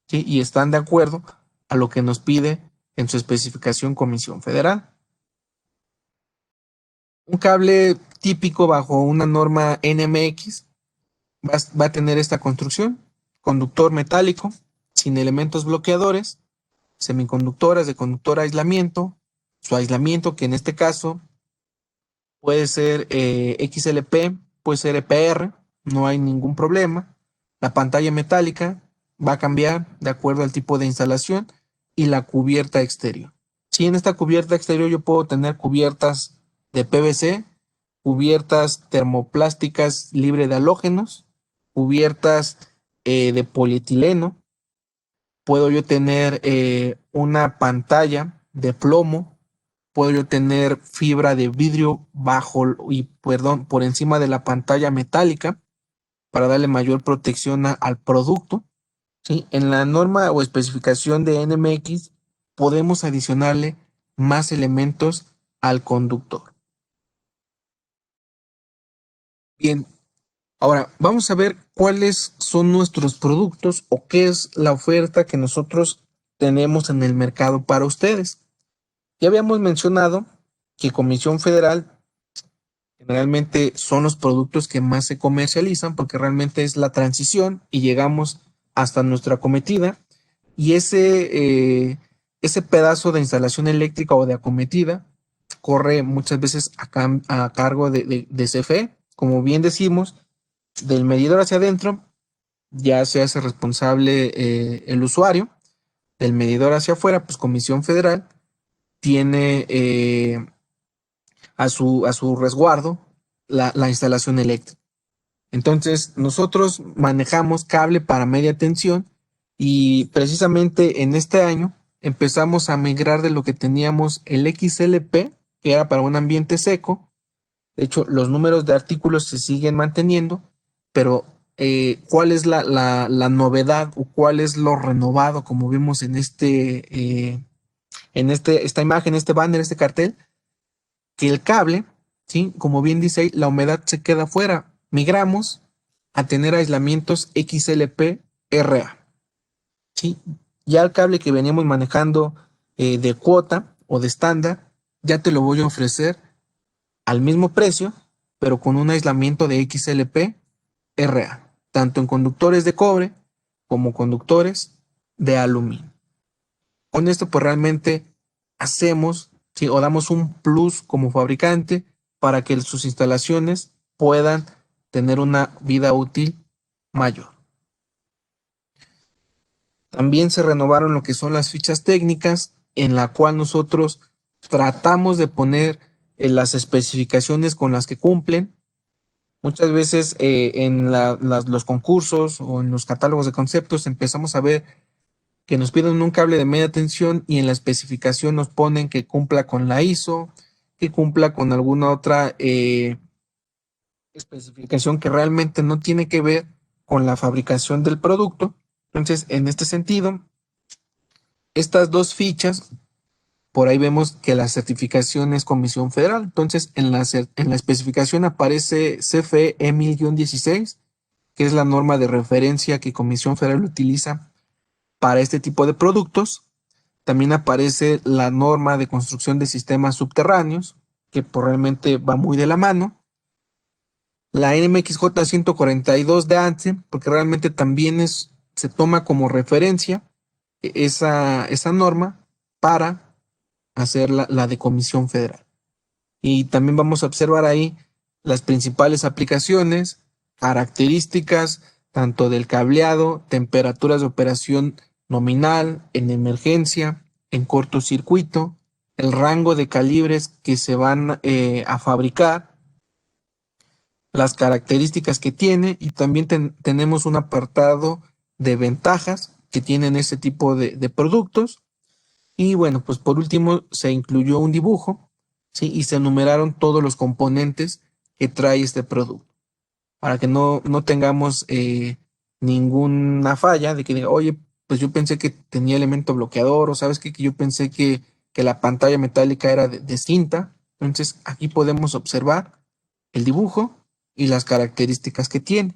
¿sí? Y están de acuerdo a lo que nos pide en su especificación Comisión Federal. Un cable típico bajo una norma NMX va a tener esta construcción: conductor metálico, sin elementos bloqueadores, semiconductoras de conductor aislamiento, su aislamiento que en este caso puede ser XLP, puede ser EPR, no hay ningún problema. La pantalla metálica va a cambiar de acuerdo al tipo de instalación y la cubierta exterior. Si en esta cubierta exterior yo puedo tener cubiertas de PVC, cubiertas termoplásticas libre de halógenos, cubiertas de polietileno, puedo yo tener una pantalla de plomo, puedo yo tener fibra de vidrio por encima de la pantalla metálica para darle mayor protección al producto. ¿Sí? En la norma o especificación de NMX podemos adicionarle más elementos al conductor. Bien, ahora vamos a ver cuáles son nuestros productos o qué es la oferta que nosotros tenemos en el mercado para ustedes. Ya habíamos mencionado que Comisión Federal generalmente son los productos que más se comercializan porque realmente es la transición y llegamos hasta nuestra acometida, y ese pedazo de instalación eléctrica o de acometida corre muchas veces a cargo de CFE. Como bien decimos, del medidor hacia adentro ya se hace responsable el usuario. Del medidor hacia afuera, pues Comisión Federal tiene a su resguardo la instalación eléctrica. Entonces, nosotros manejamos cable para media tensión y precisamente en este año empezamos a migrar de lo que teníamos el XLP, que era para un ambiente seco. De hecho, los números de artículos se siguen manteniendo, pero ¿cuál es la novedad o cuál es lo renovado, como vimos esta imagen, este banner, este cartel? Que el cable, ¿sí? Como bien dice ahí, la humedad se queda afuera. Migramos a tener aislamientos XLP-RA, ¿sí? Ya el cable que veníamos manejando de cuota o de estándar, ya te lo voy a ofrecer al mismo precio, pero con un aislamiento de XLP-RA, tanto en conductores de cobre como conductores de aluminio. Con esto, pues realmente hacemos, ¿sí? O damos un plus como fabricante para que sus instalaciones puedan tener una vida útil mayor. También se renovaron lo que son las fichas técnicas, en la cual nosotros tratamos de poner las especificaciones con las que cumplen. Muchas veces en los concursos o en los catálogos de conceptos empezamos a ver que nos piden un cable de media tensión y en la especificación nos ponen que cumpla con la ISO, que cumpla con alguna otra especificación que realmente no tiene que ver con la fabricación del producto. Entonces, en este sentido, estas dos fichas, por ahí vemos que la certificación es Comisión Federal. Entonces, en la especificación aparece CFE E1000-16, que es la norma de referencia que Comisión Federal utiliza para este tipo de productos. También aparece la norma de construcción de sistemas subterráneos, que realmente va muy de la mano. La NMXJ 142 de ANSE, porque realmente también se toma como referencia esa norma para hacer la de Comisión Federal. Y también vamos a observar ahí las principales aplicaciones, características, tanto del cableado, temperaturas de operación nominal, en emergencia, en cortocircuito, el rango de calibres que se van a fabricar, las características que tiene y también tenemos un apartado de ventajas que tienen este tipo de productos. Y bueno, pues por último se incluyó un dibujo, ¿sí? Y se enumeraron todos los componentes que trae este producto, para que no tengamos ninguna falla de que diga, oye, pues yo pensé que tenía elemento bloqueador, o sabes qué, que yo pensé que la pantalla metálica era de cinta. Entonces aquí podemos observar el dibujo y las características que tiene,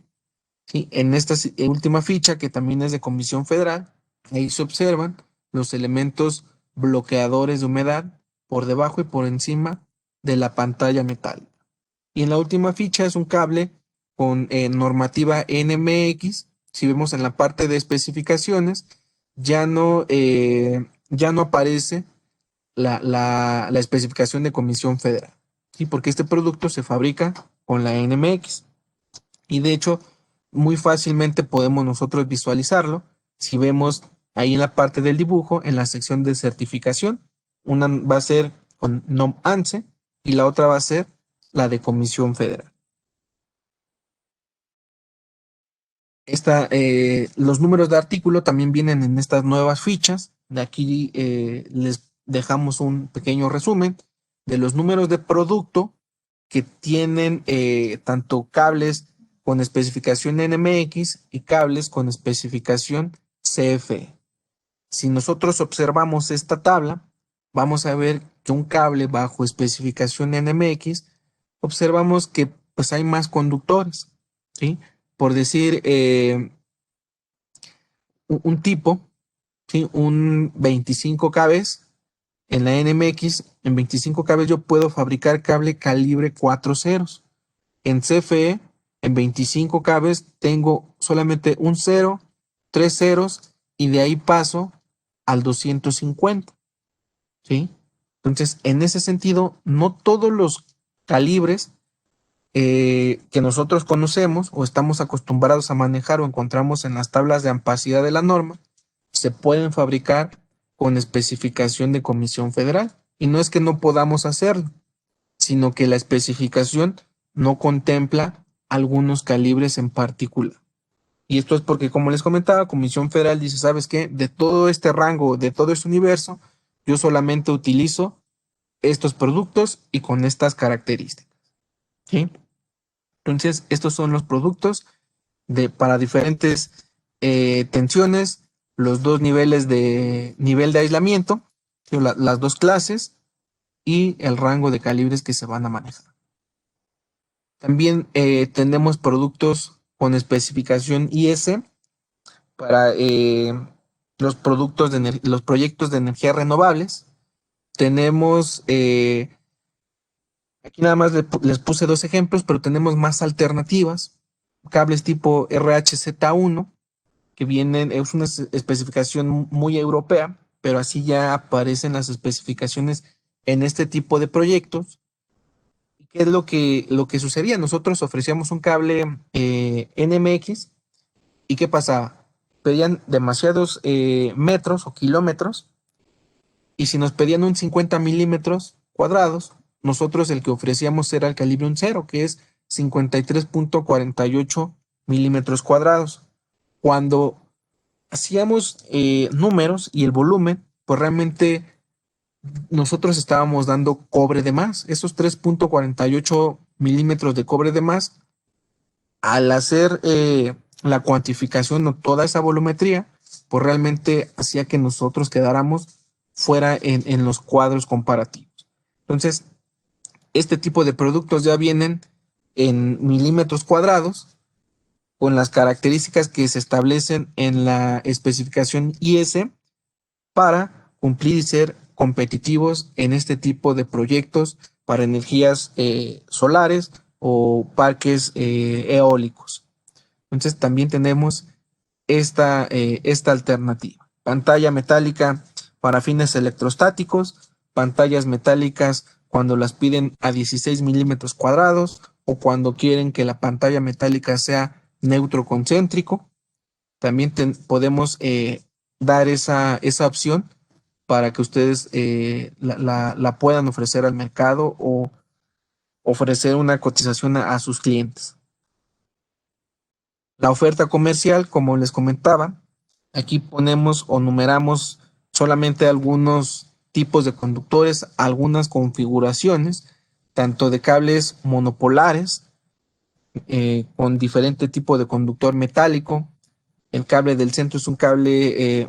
¿sí? En esta última ficha, que también es de Comisión Federal, ahí se observan los elementos bloqueadores de humedad por debajo y por encima de la pantalla metálica. Y en la última ficha es un cable con normativa NMX. Si vemos en la parte de especificaciones, ya no aparece la especificación de Comisión Federal, ¿sí? Porque este producto se fabrica con la NMX. Y de hecho, muy fácilmente podemos nosotros visualizarlo si vemos ahí en la parte del dibujo, en la sección de certificación. Una va a ser con NOM ANSE y la otra va a ser la de Comisión Federal. Los números de artículo también vienen en estas nuevas fichas. De aquí les dejamos un pequeño resumen de los números de producto que tienen tanto cables con especificación NMX y cables con especificación CFE. Si nosotros observamos esta tabla, vamos a ver que un cable bajo especificación NMX, observamos que pues hay más conductores, ¿sí? Por decir un tipo, ¿sí? Un 25 kb en la NMX, en 25 kb yo puedo fabricar cable calibre 4 ceros. En CFE, en 25 kb tengo solamente un cero, tres ceros y de ahí paso al 250, ¿sí? Entonces, en ese sentido, no todos los calibres que nosotros conocemos o estamos acostumbrados a manejar o encontramos en las tablas de ampacidad de la norma se pueden fabricar con especificación de Comisión Federal. Y no es que no podamos hacerlo, sino que la especificación no contempla algunos calibres en particular. Y esto es porque, como les comentaba, Comisión Federal dice, ¿sabes qué? De todo este rango, de todo este universo, yo solamente utilizo estos productos y con estas características. ¿Sí? Entonces, estos son los productos para diferentes tensiones, los dos niveles de nivel de aislamiento, las dos clases y el rango de calibres que se van a manejar. También tenemos productos con especificación IS para los productos los proyectos de energías renovables. Tenemos, aquí nada más les puse dos ejemplos, pero tenemos más alternativas. Cables tipo RHZ1, que vienen, es una especificación muy europea, pero así ya aparecen las especificaciones en este tipo de proyectos. ¿Qué es lo que sucedía? Nosotros ofrecíamos un cable NMX y ¿qué pasaba? Pedían demasiados metros o kilómetros y si nos pedían un 50 milímetros cuadrados, nosotros el que ofrecíamos era el calibre un cero, que es 53.48 milímetros cuadrados. Cuando hacíamos números y el volumen, pues realmente nosotros estábamos dando cobre de más. Esos 3.48 milímetros de cobre de más, al hacer la cuantificación o toda esa volumetría, pues realmente hacía que nosotros quedáramos fuera en los cuadros comparativos. Entonces, este tipo de productos ya vienen en milímetros cuadrados con las características que se establecen en la especificación IS para cumplir y ser competitivos en este tipo de proyectos para energías solares o parques eólicos. Entonces también tenemos esta alternativa. Pantalla metálica para fines electrostáticos, pantallas metálicas cuando las piden a 16 milímetros cuadrados o cuando quieren que la pantalla metálica sea neutro concéntrico. También podemos dar esa opción para que ustedes la puedan ofrecer al mercado o ofrecer una cotización a sus clientes. La oferta comercial, como les comentaba, aquí ponemos o numeramos solamente algunos tipos de conductores, algunas configuraciones, tanto de cables monopolares con diferente tipo de conductor metálico. El cable del centro es un cable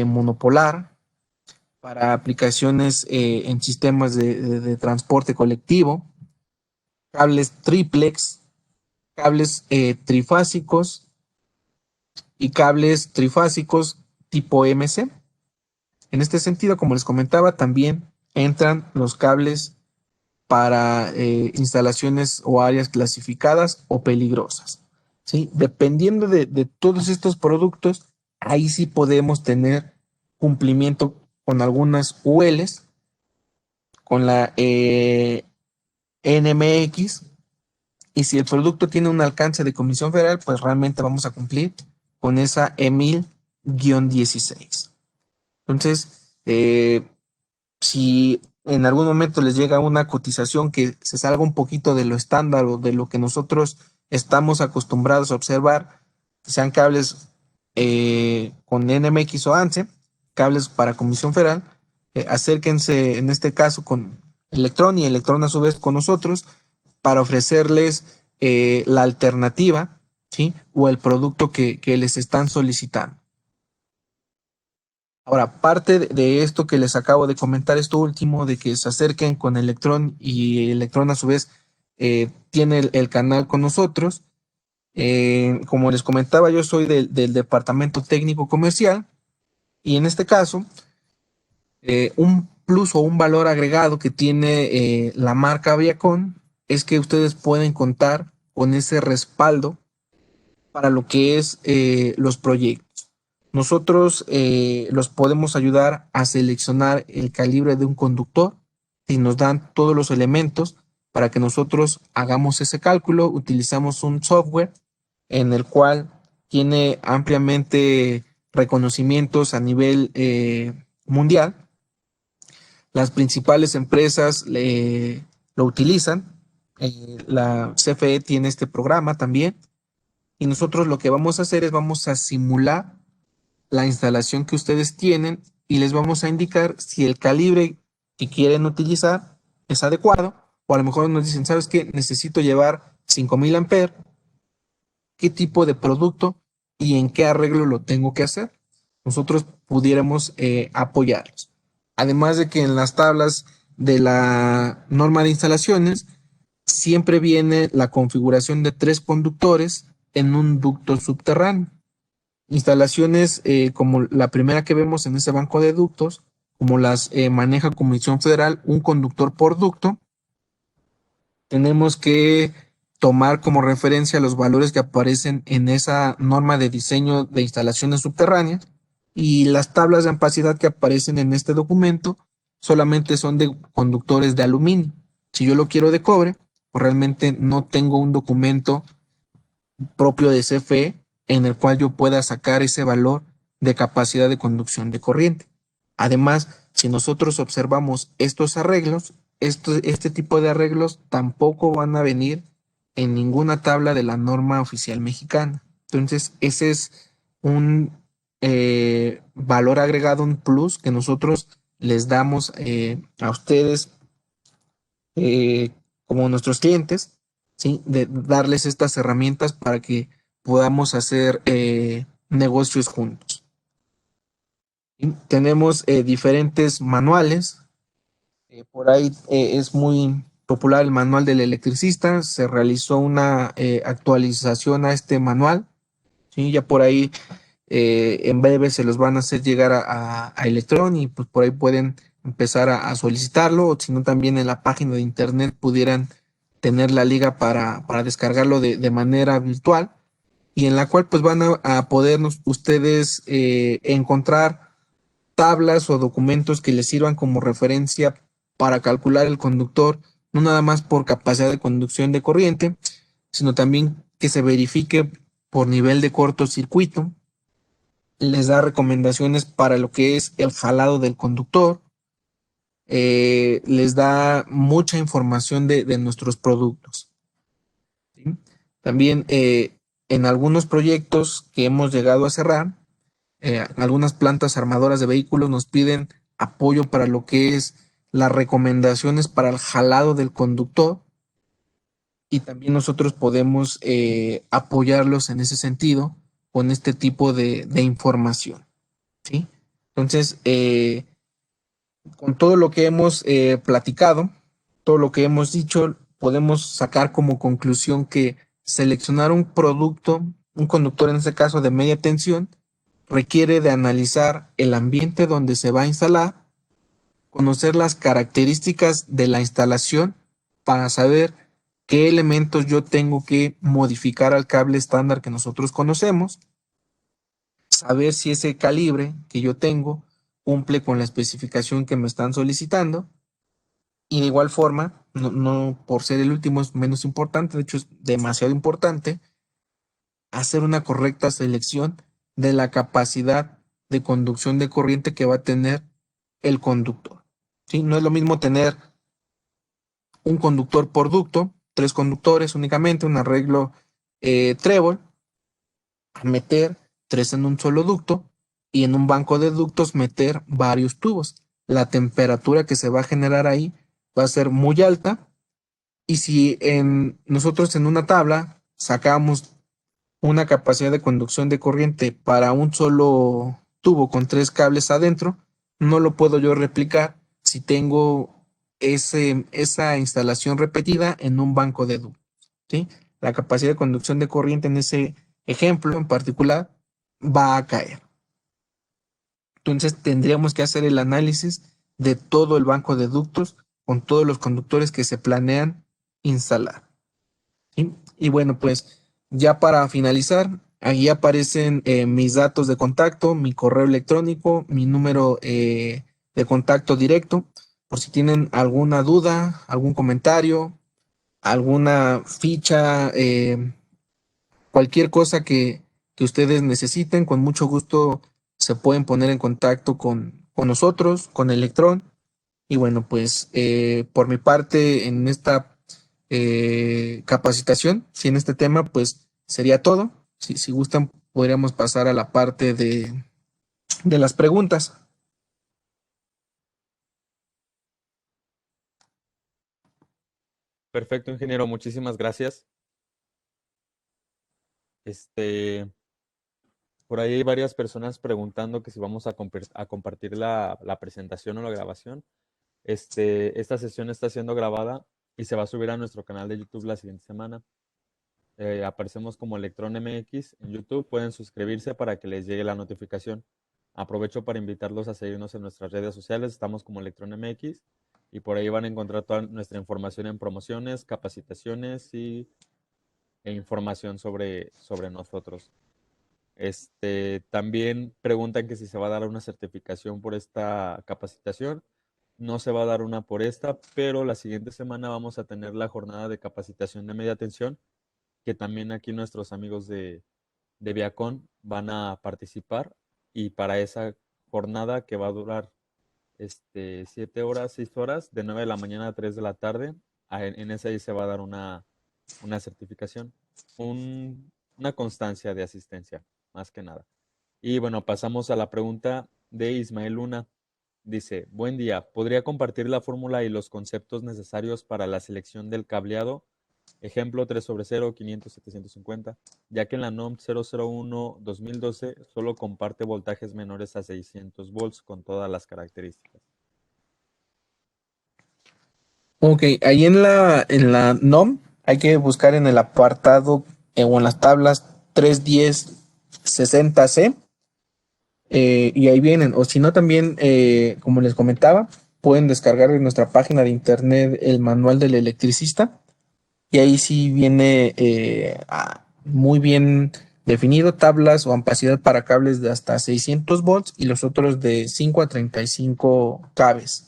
monopolar para aplicaciones en sistemas de transporte colectivo, cables triplex, cables trifásicos y cables trifásicos tipo MC. En este sentido, como les comentaba, también entran los cables para instalaciones o áreas clasificadas o peligrosas. ¿Sí? Dependiendo de todos estos productos, ahí sí podemos tener cumplimiento con algunas ULs, con la NMX, y si el producto tiene un alcance de Comisión Federal, pues realmente vamos a cumplir con esa EMIL-16. Entonces, si en algún momento les llega una cotización que se salga un poquito de lo estándar o de lo que nosotros estamos acostumbrados a observar, que sean cables con NMX o ANSE, cables para Comisión Federal, acérquense en este caso con Electron y Electron a su vez con nosotros para ofrecerles la alternativa, ¿sí? O el producto que les están solicitando. Ahora, parte de esto que les acabo de comentar, esto último, de que se acerquen con Electron y Electron a su vez tiene el canal con nosotros. Como les comentaba, yo soy del departamento técnico comercial y en este caso, un plus o un valor agregado que tiene la marca Viacom es que ustedes pueden contar con ese respaldo para lo que es los proyectos. Nosotros los podemos ayudar a seleccionar el calibre de un conductor y nos dan todos los elementos para que nosotros hagamos ese cálculo. Utilizamos un software en el cual tiene ampliamente reconocimientos a nivel mundial. Las principales empresas lo utilizan. La CFE tiene este programa también y nosotros lo que vamos a hacer es vamos a simular la instalación que ustedes tienen y les vamos a indicar si el calibre que quieren utilizar es adecuado, o a lo mejor nos dicen, ¿sabes qué? Necesito llevar 5000 amperes, qué tipo de producto y en qué arreglo lo tengo que hacer. Nosotros pudiéramos apoyarlos. Además de que en las tablas de la norma de instalaciones siempre viene la configuración de 3 conductores en un ducto subterráneo. Instalaciones como la primera que vemos en ese banco de ductos, como las maneja Comisión Federal, un conductor por ducto, tenemos que tomar como referencia los valores que aparecen en esa norma de diseño de instalaciones subterráneas, y las tablas de ampacidad que aparecen en este documento solamente son de conductores de aluminio. Si yo lo quiero de cobre, pues realmente no tengo un documento propio de CFE en el cual yo pueda sacar ese valor de capacidad de conducción de corriente. Además, si nosotros observamos estos arreglos, este tipo de arreglos tampoco van a venir en ninguna tabla de la norma oficial mexicana. Entonces, ese es un valor agregado, un plus que nosotros les damos a ustedes eh, como nuestros clientes, ¿sí? De darles estas herramientas para que podamos hacer negocios juntos. ¿Sí? Tenemos diferentes manuales. Por ahí es muy popular el manual del electricista. Se realizó una actualización a este manual. ¿Sí? Ya por ahí en breve se los van a hacer llegar a Electron, y pues por ahí pueden empezar a solicitarlo, o si no también en la página de internet pudieran tener la liga para descargarlo de manera virtual, y en la cual pues van a podernos ustedes encontrar tablas o documentos que les sirvan como referencia para calcular el conductor, no nada más por capacidad de conducción de corriente, sino también que se verifique por nivel de cortocircuito. Les da recomendaciones para lo que es el jalado del conductor, les da mucha información de nuestros productos, ¿sí? También en algunos proyectos que hemos llegado a cerrar, algunas plantas armadoras de vehículos nos piden apoyo para lo que es las recomendaciones para el jalado del conductor, y también nosotros podemos apoyarlos en ese sentido con este tipo de información, ¿sí? Entonces, con todo lo que hemos platicado, todo lo que hemos dicho, podemos sacar como conclusión que seleccionar un producto, un conductor en este caso de media tensión, requiere de analizar el ambiente donde se va a instalar, conocer las características de la instalación para saber qué elementos yo tengo que modificar al cable estándar que nosotros conocemos, saber si ese calibre que yo tengo cumple con la especificación que me están solicitando, y de igual forma, no por ser el último es menos importante, de hecho es demasiado importante, hacer una correcta selección de la capacidad de conducción de corriente que va a tener el conductor. ¿Sí? No es lo mismo tener un conductor por ducto, 3 conductores únicamente, un arreglo trébol, a meter 3 en un solo ducto, y en un banco de ductos meter varios tubos. La temperatura que se va a generar ahí va a ser muy alta, y si nosotros en una tabla sacamos una capacidad de conducción de corriente para un solo tubo con 3 cables adentro, no lo puedo yo replicar si tengo esa instalación repetida en un banco de ductos, ¿sí? La capacidad de conducción de corriente en ese ejemplo en particular va a caer. Entonces tendríamos que hacer el análisis de todo el banco de ductos con todos los conductores que se planean instalar, ¿sí? Y bueno, pues ya para finalizar, ahí aparecen mis datos de contacto, mi correo electrónico, mi número de contacto directo, por si tienen alguna duda, algún comentario, alguna ficha, cualquier cosa que ustedes necesiten, con mucho gusto se pueden poner en contacto con nosotros, con Electron. Y bueno, pues por mi parte en esta capacitación, si en este tema, pues sería todo. Si gustan, podríamos pasar a la parte de las preguntas. Perfecto, ingeniero, muchísimas gracias. Este, por ahí hay varias personas preguntando que si vamos a compartir la presentación o la grabación. Esta sesión está siendo grabada y se va a subir a nuestro canal de YouTube la siguiente semana. Aparecemos como Electron MX en YouTube. Pueden suscribirse para que les llegue la notificación. Aprovecho para invitarlos a seguirnos en nuestras redes sociales. Estamos como Electron MX y por ahí van a encontrar toda nuestra información en promociones, capacitaciones e información sobre nosotros. También preguntan que si se va a dar una certificación por esta capacitación. No se va a dar una por esta, pero la siguiente semana vamos a tener la jornada de capacitación de media tensión, que también aquí nuestros amigos de Viacom van a participar. Y para esa jornada que va a durar 7 horas, 6 horas, de 9 de la mañana a 3 de la tarde, en esa ahí se va a dar una certificación, una constancia de asistencia, más que nada. Y bueno, pasamos a la pregunta de Ismael Luna. Dice, buen día, ¿podría compartir la fórmula y los conceptos necesarios para la selección del cableado? Ejemplo 3/0, 500, 750, ya que en la NOM 001-2012 solo comparte voltajes menores a 600 volts con todas las características. Ok, ahí en la NOM hay que buscar en el apartado o en las tablas 310 60C, y ahí vienen. O si no, también, como les comentaba, pueden descargar en nuestra página de internet el manual del electricista y ahí sí viene muy bien definido tablas o ampacidad para cables de hasta 600 volts y los otros de 5 a 35 cables.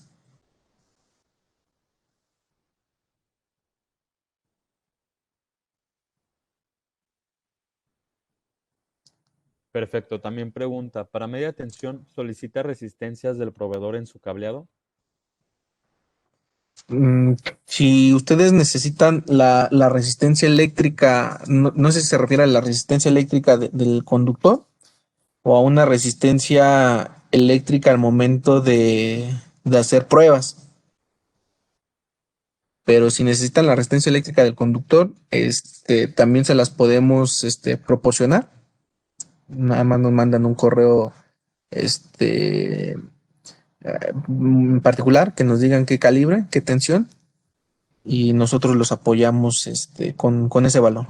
Perfecto, también pregunta, ¿para media tensión solicita resistencias del proveedor en su cableado? Mm, si ustedes necesitan la resistencia eléctrica, no sé si se refiere a la resistencia eléctrica del conductor o a una resistencia eléctrica al momento de hacer pruebas. Pero si necesitan la resistencia eléctrica del conductor, también se las podemos proporcionar. Nada más nos mandan un correo este, en particular que nos digan qué calibre, qué tensión, y nosotros los apoyamos con ese valor.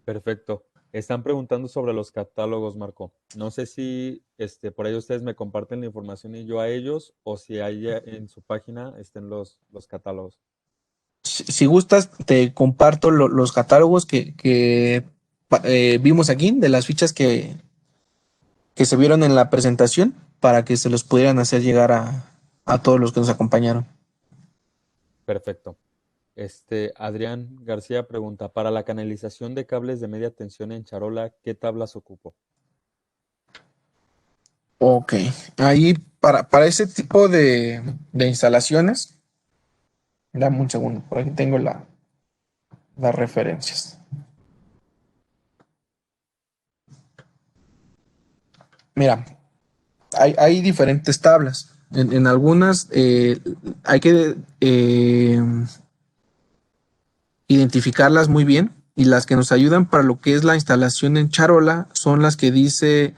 Perfecto. Están preguntando sobre los catálogos, Marco. No sé si por ahí ustedes me comparten la información y yo a ellos, o si ahí en su página estén los catálogos. Si gustas, te comparto los catálogos que vimos aquí, de las fichas que se vieron en la presentación, para que se los pudieran hacer llegar a todos los que nos acompañaron. Perfecto. Adrián García pregunta, para la canalización de cables de media tensión en charola, ¿qué tablas ocupo? Ok, ahí para ese tipo de instalaciones, dame un segundo, por aquí tengo las referencias. Mira, hay diferentes tablas. En algunas hay que identificarlas muy bien, y las que nos ayudan para lo que es la instalación en charola son las que dice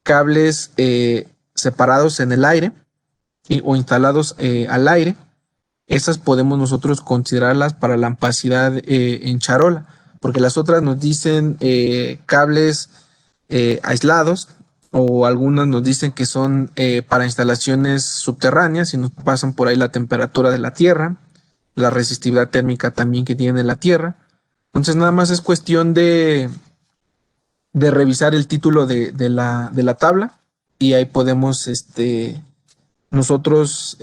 cables separados en el aire o instalados al aire. Esas podemos nosotros considerarlas para la ampacidad en charola, porque las otras nos dicen cables aislados, o algunas nos dicen que son para instalaciones subterráneas y nos pasan por ahí la temperatura de la tierra, la resistividad térmica también que tiene la tierra. Entonces nada más es cuestión de revisar el título de la tabla, y ahí podemos nosotros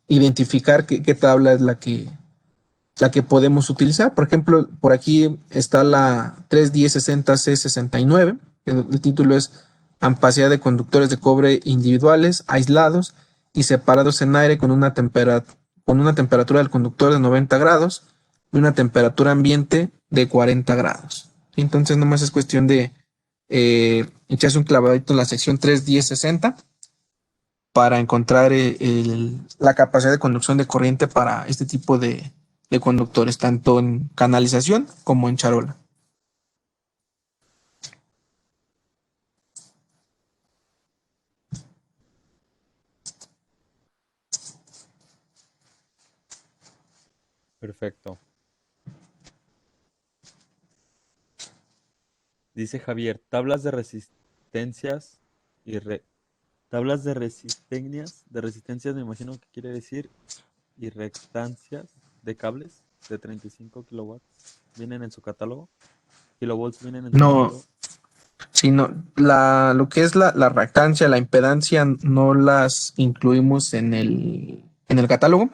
identificar qué tabla es la que podemos utilizar. Por ejemplo, por aquí está la 31060C69. El título es Ampacidad de conductores de cobre individuales, aislados y separados en aire con una temperatura del conductor de 90 grados. y una temperatura ambiente de 40 grados. Entonces, nomás es cuestión de echarse un clavadito en la sección 3.10.60 para encontrar la capacidad de conducción de corriente para este tipo de conductores, tanto en canalización como en charola. Perfecto. Dice Javier, tablas de resistencias y tablas de resistencias, me imagino que quiere decir, y rectancias de cables de 35 kilowatts. ¿Vienen en su catálogo? ¿Kilovolts vienen en su No, catálogo? sino lo que es la reactancia, la impedancia, no las incluimos en el catálogo,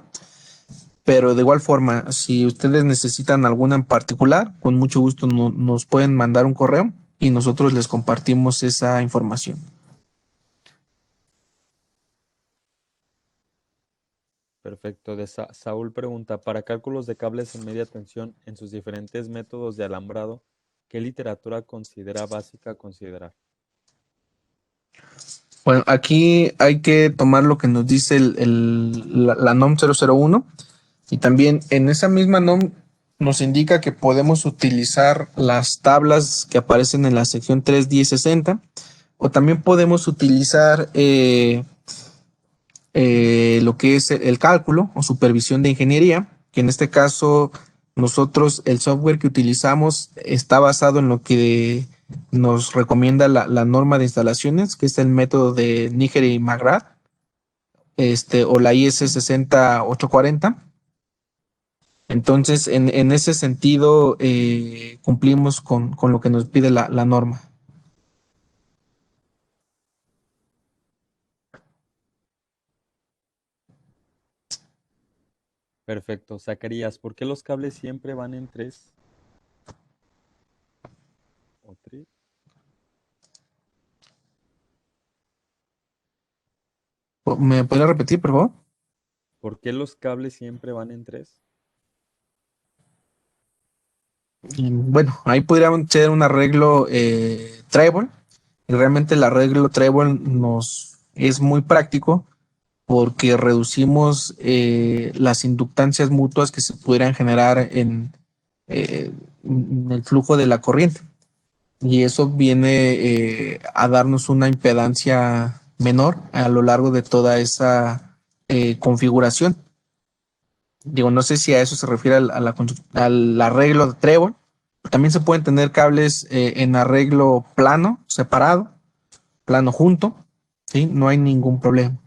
pero de igual forma, si ustedes necesitan alguna en particular, con mucho gusto nos pueden mandar un correo y nosotros les compartimos esa información. Perfecto. De Saúl pregunta, para cálculos de cables en media tensión en sus diferentes métodos de alambrado, ¿qué literatura considera básica considerar? Bueno, aquí hay que tomar lo que nos dice la NOM 001 y también en esa misma NOM nos indica que podemos utilizar las tablas que aparecen en la sección 3.10.60 o también podemos utilizar lo que es el cálculo o supervisión de ingeniería, que en este caso nosotros el software que utilizamos está basado en lo que nos recomienda la norma de instalaciones, que es el método de Níger y McGrath, o la IS 60840. Entonces, en ese sentido, cumplimos con lo que nos pide la norma. Perfecto. Zacarías, ¿por qué los cables siempre van en tres o tres? ¿Me puede repetir, por favor? ¿Por qué los cables siempre van en tres? Bueno, ahí podría ser un arreglo trébol. Y realmente el arreglo trébol nos es muy práctico porque reducimos las inductancias mutuas que se pudieran generar eh, en el flujo de la corriente. Y eso viene a darnos una impedancia menor a lo largo de toda esa configuración. Digo, no sé si a eso se refiere al arreglo de trébol. También se pueden tener cables en arreglo plano, separado, plano junto, ¿sí? No hay ningún problema.